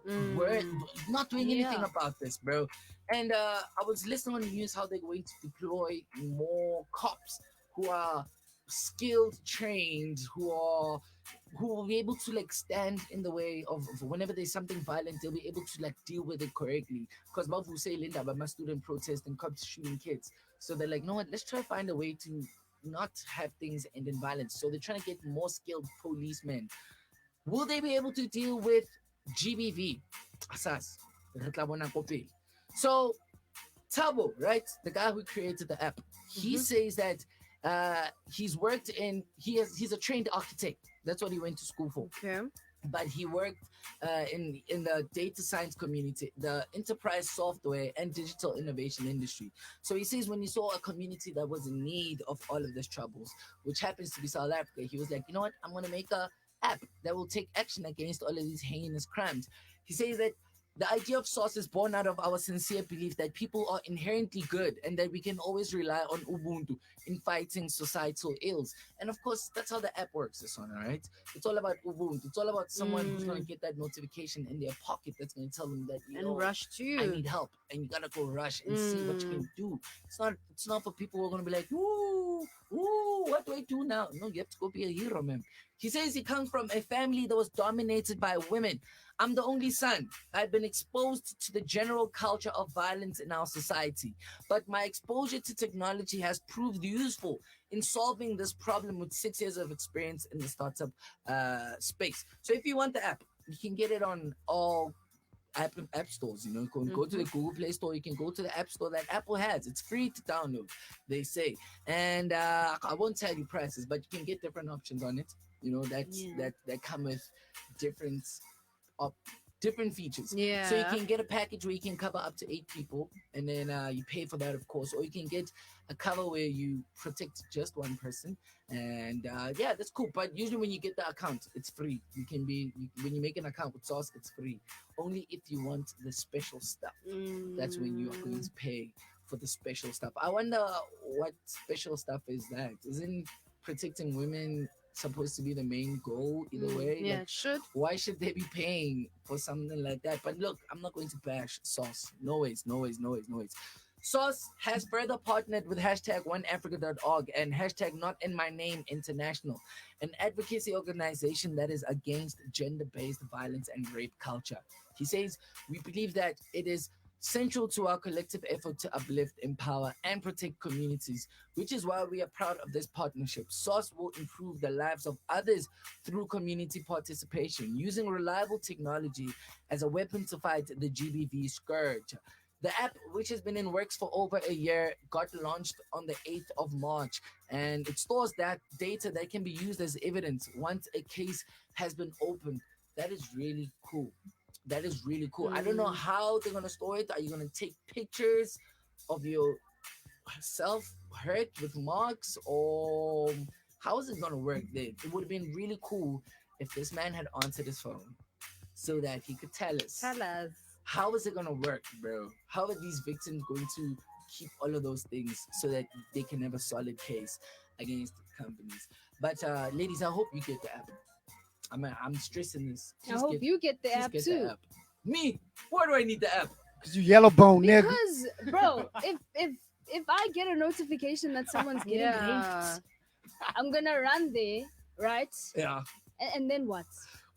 Speaker 4: We're not doing anything about this, bro. And I was listening on the news how they're going to deploy more cops who are skilled, trained, who will be able to like stand in the way of whenever there's something violent, they'll be able to like deal with it correctly. Because Babu say Linda, but my student protest and cops shooting kids. So they're like, no, what? Let's try to find a way to not have things end in violence. So they're trying to get more skilled policemen. Will they be able to deal with GBV? Asas. So Tabo, right, the guy who created the app, he says that he's a trained architect. That's what he went to school for.
Speaker 7: Okay.
Speaker 4: But he worked in the data science community, the enterprise software and digital innovation industry. So he says when he saw a community that was in need of all of these troubles, which happens to be South Africa, he was like, you know what, I'm going to make a app that will take action against all of these heinous crimes. He says that the idea of Sauce is born out of our sincere belief that people are inherently good and that we can always rely on Ubuntu in fighting societal ills. And of course, that's how the app works, Esona, right? It's all about Ubuntu. It's all about someone who's going to get that notification in their pocket that's going to tell them that,
Speaker 7: And rush to you.
Speaker 4: I need help. And you got to go rush and see what you can do. It's not for people who are going to be like, ooh, what do I do now? No, you have to go be a hero, man. He says he comes from a family that was dominated by women. I'm the only son. I've been exposed to the general culture of violence in our society, but my exposure to technology has proved useful in solving this problem with 6 years of experience in the startup space. So if you want the app, you can get it on all app stores. You know, you can go to the Google Play Store, you can go to the App Store that Apple has. It's free to download, they say. And I won't tell you prices, but you can get different options on it. You know, that come with different features.
Speaker 7: Yeah.
Speaker 4: So you can get a package where you can cover up to 8 people, and then you pay for that, of course. Or you can get a cover where you protect just one person, and that's cool. But usually when you get the account, it's free. When you make an account with Sauce, it's free. Only if you want the special stuff. That's when you are going to pay for the special stuff. I wonder what special stuff is that. Isn't protecting women supposed to be the main goal either way.
Speaker 7: Yeah,
Speaker 4: Like,
Speaker 7: should.
Speaker 4: why should they be paying for something like that? But look, I'm not going to bash Sauce. No ways. Sauce has further partnered with hashtag oneafrica.org and hashtag not in my name international, an advocacy organization that is against gender-based violence and rape culture. He says, we believe that it is central to our collective effort to uplift, empower, and protect communities, which is why we are proud of this partnership. SOS will improve the lives of others through community participation, using reliable technology as a weapon to fight the GBV scourge. The app, which has been in works for over a year, got launched on the 8th of March, and it stores that data that can be used as evidence once a case has been opened. That is really cool. I don't know how they're going to store it. Are you going to take pictures of yourself hurt with marks, or how is it going to work then? It would have been really cool if this man had answered his phone so that he could tell us. How is it going to work, bro? How are these victims going to keep all of those things so that they can have a solid case against companies? But ladies, I hope you get the app. I'm stressing this.
Speaker 5: I hope you get the app too.
Speaker 4: Me? Why do I need the app?
Speaker 3: Because you yellow bone, nigga.
Speaker 5: Because, bro, if I get a notification that someone's getting raped, I'm gonna run there, right?
Speaker 4: Yeah.
Speaker 5: And then what?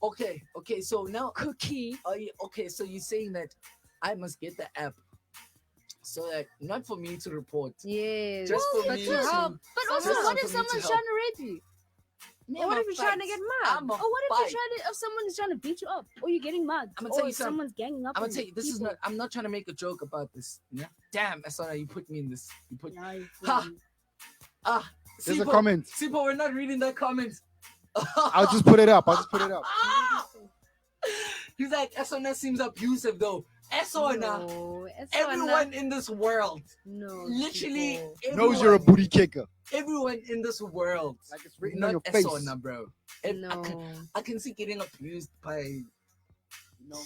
Speaker 4: Okay. So now,
Speaker 5: Kukie.
Speaker 4: So you're saying that I must get the app so that not for me to report,
Speaker 7: Yes.
Speaker 4: just for me to help.
Speaker 5: But also, what if someone's trying to rape you?
Speaker 7: Or what if you're trying to get mad?
Speaker 5: Or what if someone is trying to beat you up, or you're getting mad,
Speaker 4: I'm gonna tell
Speaker 5: or
Speaker 4: you something.
Speaker 5: someone's ganging up?
Speaker 4: I'm gonna tell you, this is not. I'm not trying to make a joke about this. Yeah. Damn, Esona, you put me in this. You put.
Speaker 3: There's a comment.
Speaker 4: Sipo, we're not reading that comment.
Speaker 3: I'll just put it up.
Speaker 4: He's like, Esona seems abusive though. Esona,
Speaker 7: No,
Speaker 4: everyone in this world,
Speaker 7: No.
Speaker 4: literally
Speaker 3: Knows you're a booty kicker.
Speaker 4: everyone in this world,
Speaker 3: Like it's written
Speaker 4: not
Speaker 3: on your face.
Speaker 4: Esona, bro.
Speaker 7: No.
Speaker 4: I can see getting abused by,
Speaker 3: No.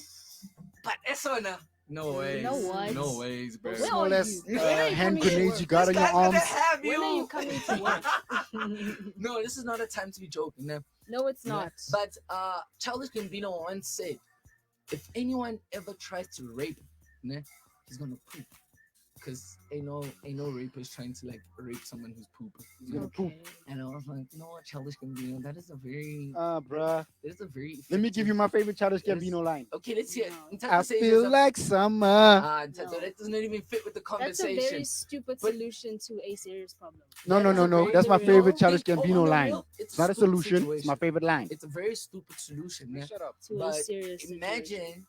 Speaker 4: but Esona, no ways,
Speaker 5: know what?
Speaker 4: no ways, bro.
Speaker 5: Where
Speaker 3: More
Speaker 5: are
Speaker 3: or less
Speaker 5: you? When are you
Speaker 3: hand
Speaker 5: coming to
Speaker 3: grenades
Speaker 5: work?
Speaker 3: you got
Speaker 4: This
Speaker 3: on your
Speaker 4: guy's gonna
Speaker 3: arms.
Speaker 4: have
Speaker 5: When
Speaker 4: you.
Speaker 5: are you coming to work?
Speaker 4: No, this is not a time to be joking. No.
Speaker 5: No, it's not.
Speaker 4: But Childish Gambino once said, if anyone ever tries to rape, he's gonna poop. Because ain't no rapist trying to like rape someone who's poop. He's gonna poop. And I was like, you know what, Childish Gambino, that is a very
Speaker 3: Bruh.
Speaker 4: Let
Speaker 3: Let me give you my favorite Childish
Speaker 4: Yes.
Speaker 3: Gambino line.
Speaker 4: Okay, let's hear it.
Speaker 3: I feel like summer.
Speaker 4: Tato, that doesn't even fit with the
Speaker 5: That's a
Speaker 4: conversation.
Speaker 5: very stupid
Speaker 4: But-
Speaker 5: solution to a serious problem.
Speaker 3: No. That's my favorite Childish Gambino line. It's not a solution. It's my favorite line.
Speaker 4: It's a very stupid solution. Yeah?
Speaker 3: Shut up.
Speaker 5: To a
Speaker 4: But
Speaker 5: serious situation.
Speaker 4: imagine,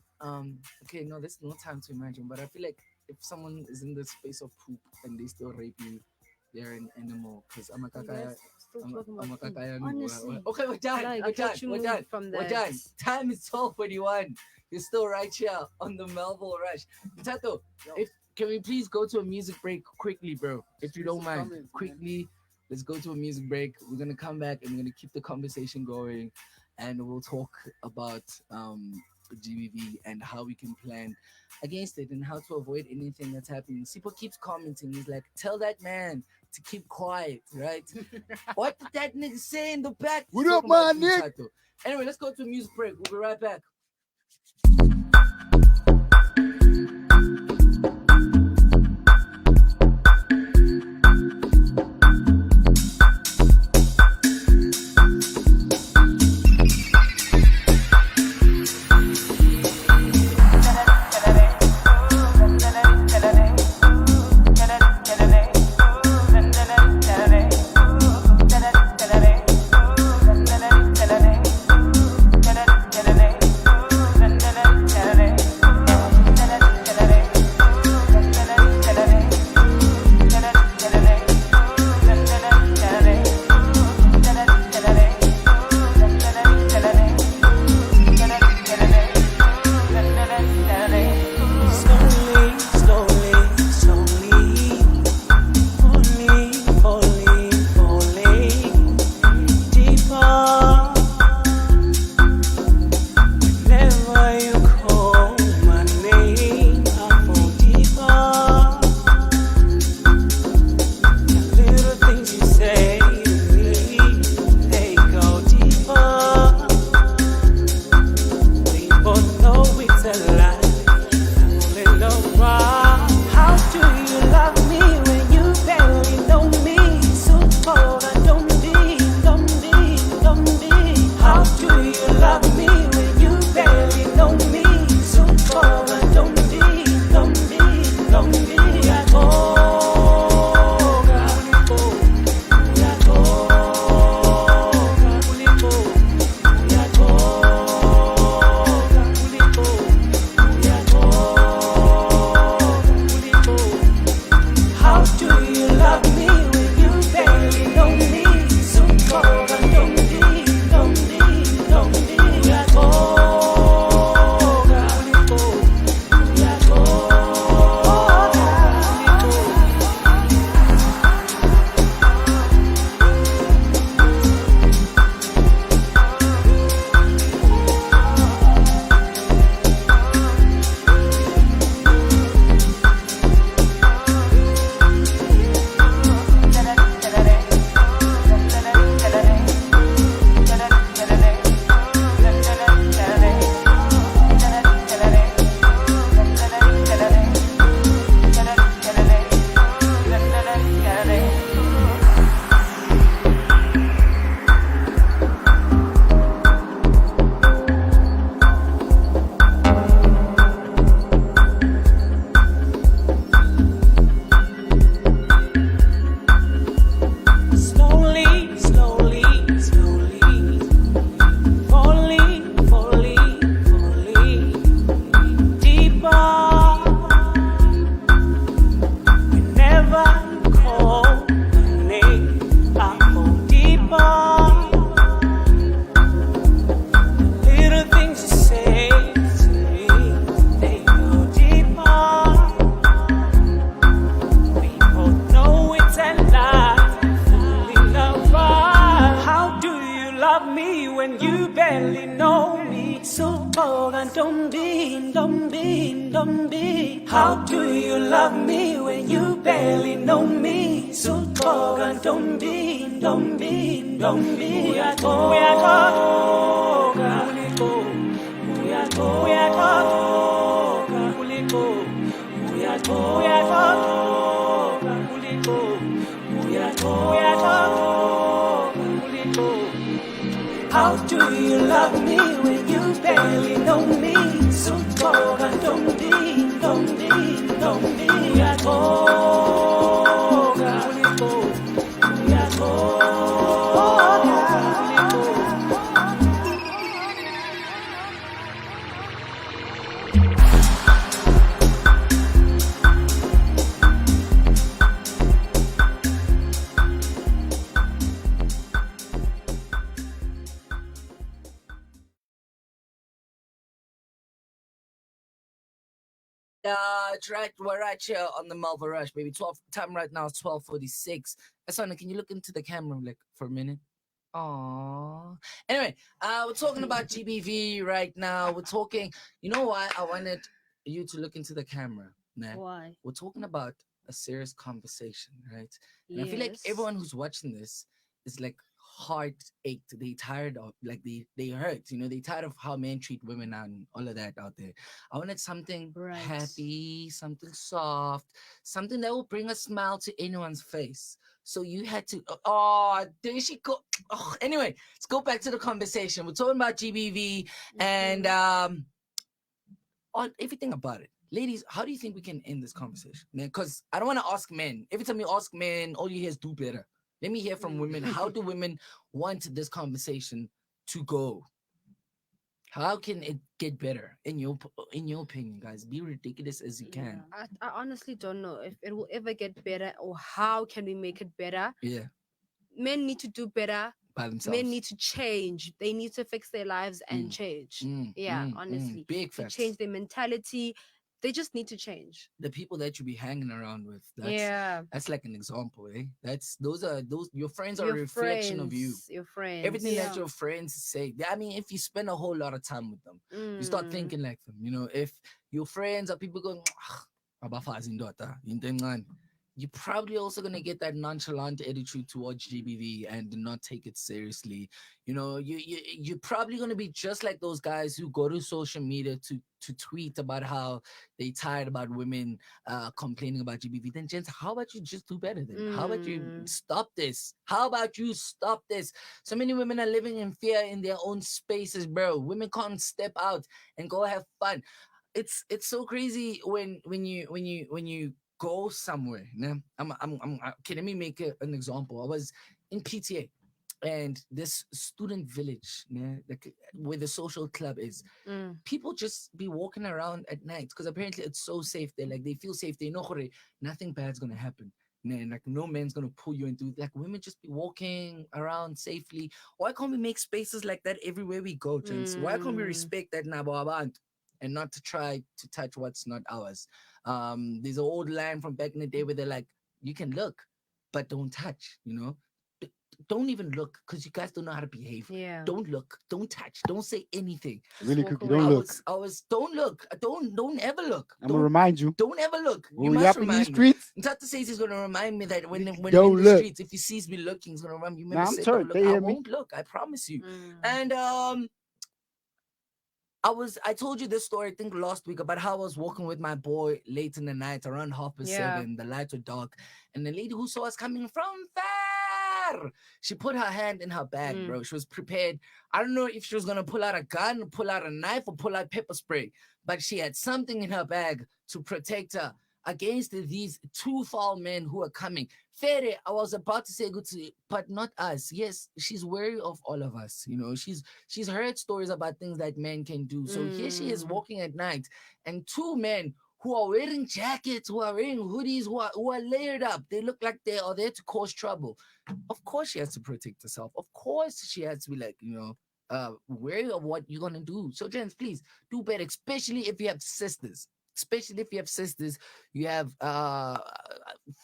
Speaker 4: okay, no, there's no time to imagine, but I feel like if someone is in the space of poop and they still rape you, they're an animal. Because I'm a kakaya.
Speaker 5: Guys, still
Speaker 4: I'm
Speaker 5: talking
Speaker 4: a
Speaker 5: about food.
Speaker 4: kakaya.
Speaker 5: Honestly.
Speaker 4: Okay, we're done.
Speaker 7: Like,
Speaker 4: We're
Speaker 7: I
Speaker 4: done.
Speaker 7: thought you
Speaker 4: We're
Speaker 7: moved
Speaker 4: done.
Speaker 7: from
Speaker 4: We're
Speaker 7: that.
Speaker 4: done. Time is 12:41. You're still right here on the Melville Rush. Tato, can we please go to a music break quickly, bro? If you don't
Speaker 3: Some
Speaker 4: mind.
Speaker 3: comments, man.
Speaker 4: Quickly, let's go to a music break. We're gonna come back and we're gonna keep the conversation going, and we'll talk about GBV and how we can plan against it and how to avoid anything that's happening. Sipo keeps commenting. He's like, tell that man to keep quiet, right? What did that nigga say in the back?
Speaker 3: What
Speaker 4: He's
Speaker 3: up,
Speaker 4: talking
Speaker 3: my
Speaker 4: about you,
Speaker 3: nigga?
Speaker 4: Tato. Anyway, let's go to a music break. We'll be right back.
Speaker 8: love me when you barely know me? So cold and don't be. How do you love me when you barely know me? So cold and don't be. We are talking. We are how do you love me when you barely know me? So talk and don't be. We are talking.
Speaker 4: We're right here on the Melville Rush, baby. 12 time right now is 12:46. Esona, can you look into the camera like for a minute? Aww. Anyway, we're talking about GBV right now. We're talking. You know why I wanted you to look into the camera, man?
Speaker 5: Why?
Speaker 4: We're talking about a serious conversation, right? And I feel like everyone who's watching this is like heartached. They tired of like they hurt. You know, they tired of how men treat women and all of that out there. I wanted something happy, something soft, something that will bring a smile to anyone's face. So you had to. Oh, there she go. Oh, anyway, let's go back to the conversation. We're talking about GBV and on everything about it. Ladies, how do you think we can end this conversation? Because I don't want to ask men. Every time you ask men, all you hear is do better. Let me hear from women. How do women want this conversation to go? How can it get better in your opinion, guys? Be ridiculous as you can.
Speaker 7: I honestly don't know if it will ever get better or how can we make it better.
Speaker 4: Yeah.
Speaker 7: Men need to do better.
Speaker 4: By themselves.
Speaker 7: Men need to change. They need to fix their lives and change. Honestly.
Speaker 4: Big facts.
Speaker 7: Change their mentality. They just need to change.
Speaker 4: The people that you be hanging around with. That's like an example, eh? Those your friends are a reflection of you.
Speaker 7: Your friends.
Speaker 4: Everything that your friends say. I mean, if you spend a whole lot of time with them, you start thinking like them. You know, if your friends are people going, you're probably also gonna get that nonchalant attitude towards GBV and not take it seriously. You know, you're probably gonna be just like those guys who go to social media to tweet about how they tired about women complaining about GBV. Then, gents, how about you just do better then? How about you stop this? How about you stop this? So many women are living in fear in their own spaces, bro. Women can't step out and go have fun. It's so crazy when you go somewhere. Okay, let me make an example. I was in PTA and this student village, like where the social club is. People just be walking around at night because apparently it's so safe there. Like they feel safe. They know nothing bad's gonna happen. And like no man's gonna pull you into like women just be walking around safely. Why can't we make spaces like that everywhere we go, gents? Why can't we respect that Nabawabant and not to try to touch what's not ours? There's an old line from back in the day where they're like, you can look, but don't touch, you know? Don't even look because you guys don't know how to behave. Don't look, don't touch, don't say anything.
Speaker 3: Really, Kukie, don't look.
Speaker 4: Don't look. Don't ever look.
Speaker 3: I'm gonna remind you.
Speaker 4: Don't ever look. You
Speaker 3: When we
Speaker 4: must
Speaker 3: up in these
Speaker 4: remind me.
Speaker 3: streets,
Speaker 4: Tata says he's gonna remind me that when
Speaker 3: don't
Speaker 4: in the
Speaker 3: look.
Speaker 4: streets, if he sees me looking, he's gonna remind me. You
Speaker 3: Nah,
Speaker 4: remember
Speaker 3: I'm
Speaker 4: said,
Speaker 3: sorry,
Speaker 4: don't
Speaker 3: they
Speaker 4: look. I
Speaker 3: hear me.
Speaker 4: won't look. I promise you. And I told you this story, I think last week, about how I was walking with my boy late in the night, around 7:30. The lights were dark, and the lady who saw us coming from far, she put her hand in her bag, bro. She was prepared. I don't know if she was gonna pull out a gun, pull out a knife, or pull out pepper spray, but she had something in her bag to protect her against these two foul men who are coming. Fere, I was about to say good to you, but not us. Yes, she's wary of all of us. You know, she's heard stories about things that men can do. So here she is walking at night, and two men who are wearing jackets, who are wearing hoodies, who are layered up. They look like they are there to cause trouble. Of course, she has to protect herself. Of course, she has to be like, wary of what you're gonna do. So, gents, please do better, especially if you have sisters. especially if you have sisters, you have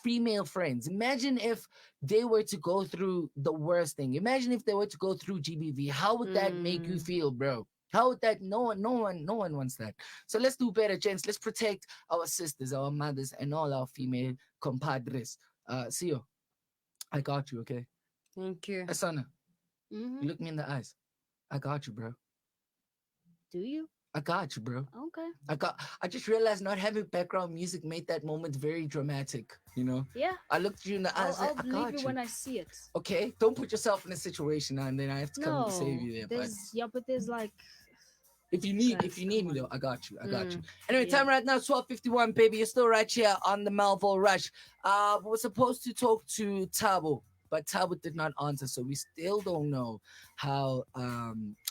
Speaker 4: female friends. Imagine if they were to go through the worst thing. Imagine if they were to go through GBV. How would that make you feel, bro? How would that? No one wants that. So let's do better, gents. Let's protect our sisters, our mothers, and all our female compadres. Siyo, I got you, okay?
Speaker 7: Thank you.
Speaker 4: Esona,
Speaker 5: Mhm.
Speaker 4: you look me in the eyes. I got you, bro.
Speaker 5: Do you?
Speaker 4: I got you, bro.
Speaker 5: Okay.
Speaker 4: I just realized not having background music made that moment very dramatic, you know?
Speaker 5: Yeah.
Speaker 4: I looked you in the eyes.
Speaker 5: I'll
Speaker 4: I
Speaker 5: believe
Speaker 4: got
Speaker 5: you
Speaker 4: you.
Speaker 5: when I see it.
Speaker 4: Okay, don't put yourself in a situation now and then I have to come
Speaker 5: No.
Speaker 4: and save you there. But
Speaker 5: There's like.
Speaker 4: if you need
Speaker 5: Guys,
Speaker 4: me
Speaker 5: come
Speaker 4: though,
Speaker 5: on.
Speaker 4: I got you. Anyway,
Speaker 5: Yeah.
Speaker 4: time right now 12:51, baby. You're still right here on the Melville Rush. We're supposed to talk to Tabo, but Tabo did not answer, so we still don't know how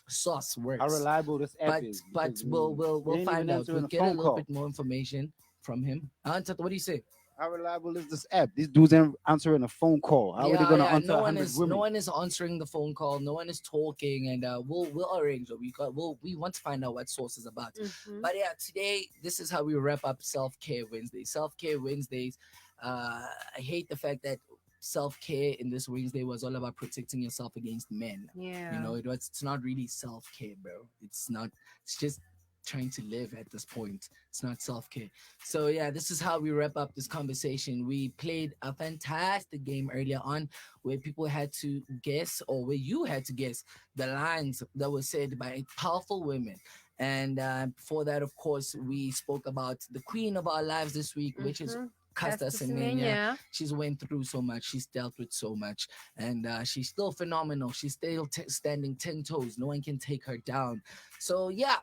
Speaker 4: Sauce works.
Speaker 3: How reliable this app
Speaker 4: But
Speaker 3: is.
Speaker 4: but
Speaker 3: because
Speaker 4: we'll
Speaker 3: ain't
Speaker 4: find
Speaker 3: even
Speaker 4: out.
Speaker 3: answering
Speaker 4: We'll
Speaker 3: a
Speaker 4: get a
Speaker 3: phone
Speaker 4: little
Speaker 3: call.
Speaker 4: bit more information from him. What do you say?
Speaker 3: How reliable is this app? These dudes ain't answering a phone call. How are they gonna answer
Speaker 4: no
Speaker 3: 100 women?
Speaker 4: no one is answering the phone call. No one is talking, and we'll arrange it. We want to find out what Source is about.
Speaker 7: Mhm.
Speaker 4: But yeah, today this is how we wrap up Self-Care Wednesdays. Self-Care Wednesdays. I hate the fact that self-care in this Wednesday was all about protecting yourself against men.
Speaker 7: Yeah.
Speaker 4: You know, it's not really self-care, bro. It's not. It's just trying to live at this point. It's not self-care. So yeah, this is how we wrap up this conversation. We played a fantastic game earlier on where people had to guess, or where you had to guess the lines that were said by powerful women. And before that, of course, we spoke about the queen of our lives this week, which is Caster Semenya.
Speaker 7: Semenya.
Speaker 4: She's went through so much. She's dealt with so much, and she's still phenomenal. She's still standing 10 toes. No one can take her down. So yeah,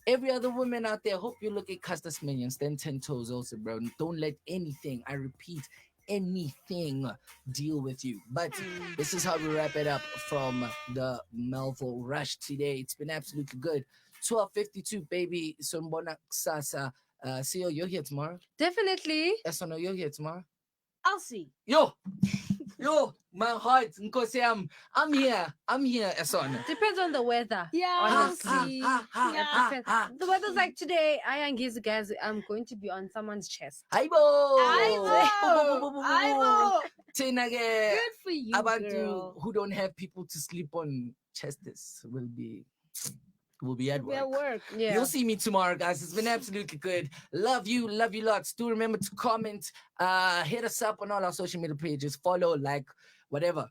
Speaker 4: every other woman out there, hope you look at Caster Semenya and stand 10 toes also, bro. Don't let anything, I repeat, anything deal with you. But this is how we wrap it up from the Melville Rush today. It's been absolutely good. 12:52, baby. Sombona Sasa. Siyo, you're here tomorrow.
Speaker 7: Definitely.
Speaker 4: Esona, you're here tomorrow.
Speaker 5: I'll see.
Speaker 4: Yo, my heart, Nkosi, I'm here, Esona.
Speaker 7: Depends on the weather.
Speaker 5: Yeah,
Speaker 7: honestly.
Speaker 5: I'll see. Yeah.
Speaker 7: Depends. The weather's like today. I and Gizu guys, I'm going to be on someone's chest.
Speaker 4: Aibo!
Speaker 5: Aibo!
Speaker 4: Tina ke,
Speaker 5: Good for you,
Speaker 4: abantu
Speaker 5: girl.
Speaker 4: who don't have people to sleep on chests will be at
Speaker 5: We're at
Speaker 4: work.
Speaker 5: work.
Speaker 7: Yeah.
Speaker 4: You'll see me tomorrow, guys. It's been absolutely good. Love you lots. Do remember to comment, hit us up on all our social media pages, follow, like, whatever.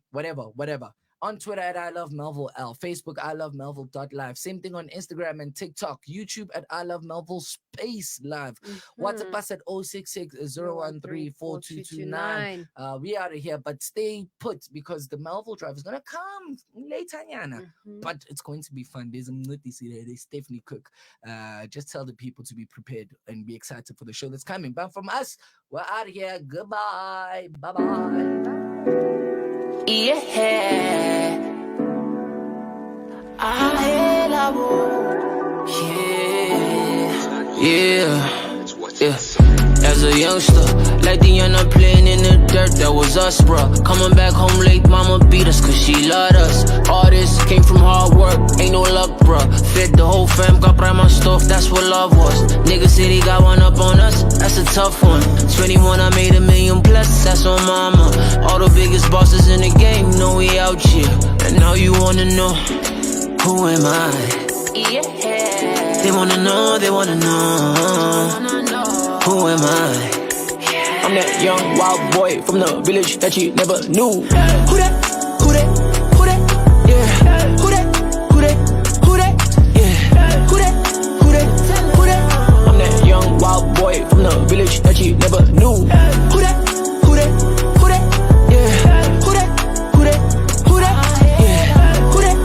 Speaker 4: On Twitter at I Love Melville L. Facebook, I Love Melville.live. Same thing on Instagram and TikTok. YouTube at I Love Melville Space Live. WhatsApp us at 066-013-4229. We out of here, but stay put because the Melville Drive is going to come later. But it's going to be fun. There's a mnutisi there. There's Stephanie Cook. Just tell the people to be prepared and be excited for the show that's coming. But from us, we're out of here. Goodbye. Bye-bye.
Speaker 8: Yeah, I love yeah. As a youngster, like the young playing in the dirt, that was us, bruh. Coming back home late, mama beat us, cause she loved us. All this came from hard work, ain't no luck, bruh. Fed the whole fam, got my stuff, that's what love was. Niggas say they got one up on us, that's a tough one. 21, I made $1 million plus, that's on mama. All the biggest bosses in the game know we out here. And now you wanna know, who am I? Yeah. They wanna know, who am I? I'm that young wild boy from the village that you never knew. Who that? Yeah. Who that? Yeah. Who that? I'm that young wild boy from the village that you never knew. Who that? Yeah. Who that? Yeah. Who that?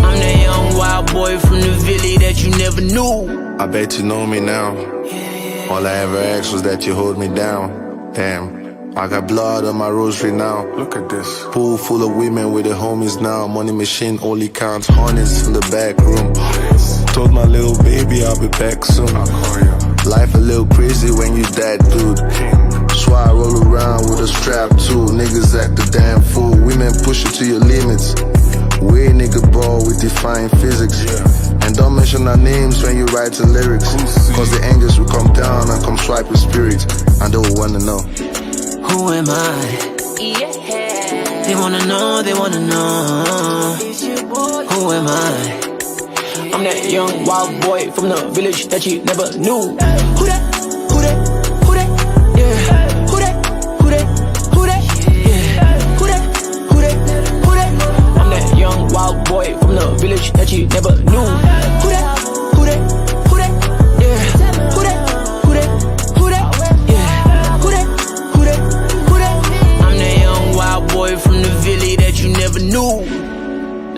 Speaker 8: I'm that young wild boy from the village that you never knew.
Speaker 9: I bet you know me now. All I ever asked was that you hold me down. Damn, I got blood on my rosary now. Look at this. Pool full of women with the homies now. Money machine only counts hundreds in the back room. Told my little baby I'll be back soon. Life a little crazy when you that dude. So I roll around with a strap too. Niggas act a damn fool. Women push you to your limits. Way nigga bro with defying physics. And don't mention our names when you write the lyrics. Cause the angels will come down and come swipe with spirits. And they will wanna know,
Speaker 8: who am I? They wanna know, they wanna know. Who am I? I'm that young wild boy from the village that you never knew. Who that? Who that? Who that? Yeah. Who that? Who that? Who that? Yeah. Who that? Who that? Who that? I'm that young wild boy from the village that you never knew. Who that? Who that? Who that? Yeah. Who that? Who that? Who that? Yeah. Who that? Who that? Who that? I'm that young wild boy from the village that you never knew.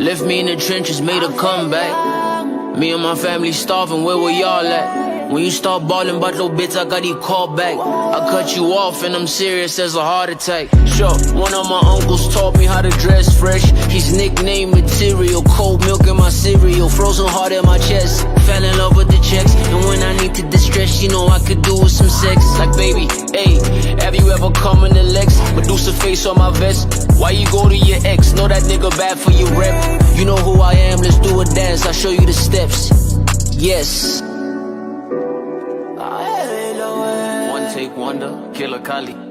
Speaker 8: Left me in the trenches, made a comeback. Me and my family starving, where were y'all at? When you start balling about little bits, I got you called back. I cut you off and I'm serious as a heart attack. Sure, one of my uncles taught me how to dress fresh. He's nicknamed Material, cold milk in my cereal, frozen heart in my chest. Fell in love with the checks, and when I need to distress, you know I could do with some sex. Like baby, hey, have you ever come in the Lex? Medusa face on my vest. Why you go to your ex? Know that nigga bad for your rep. You know who I am, let's do a dance, I'll show you the steps. Yes. One take wonder, Killer Kali.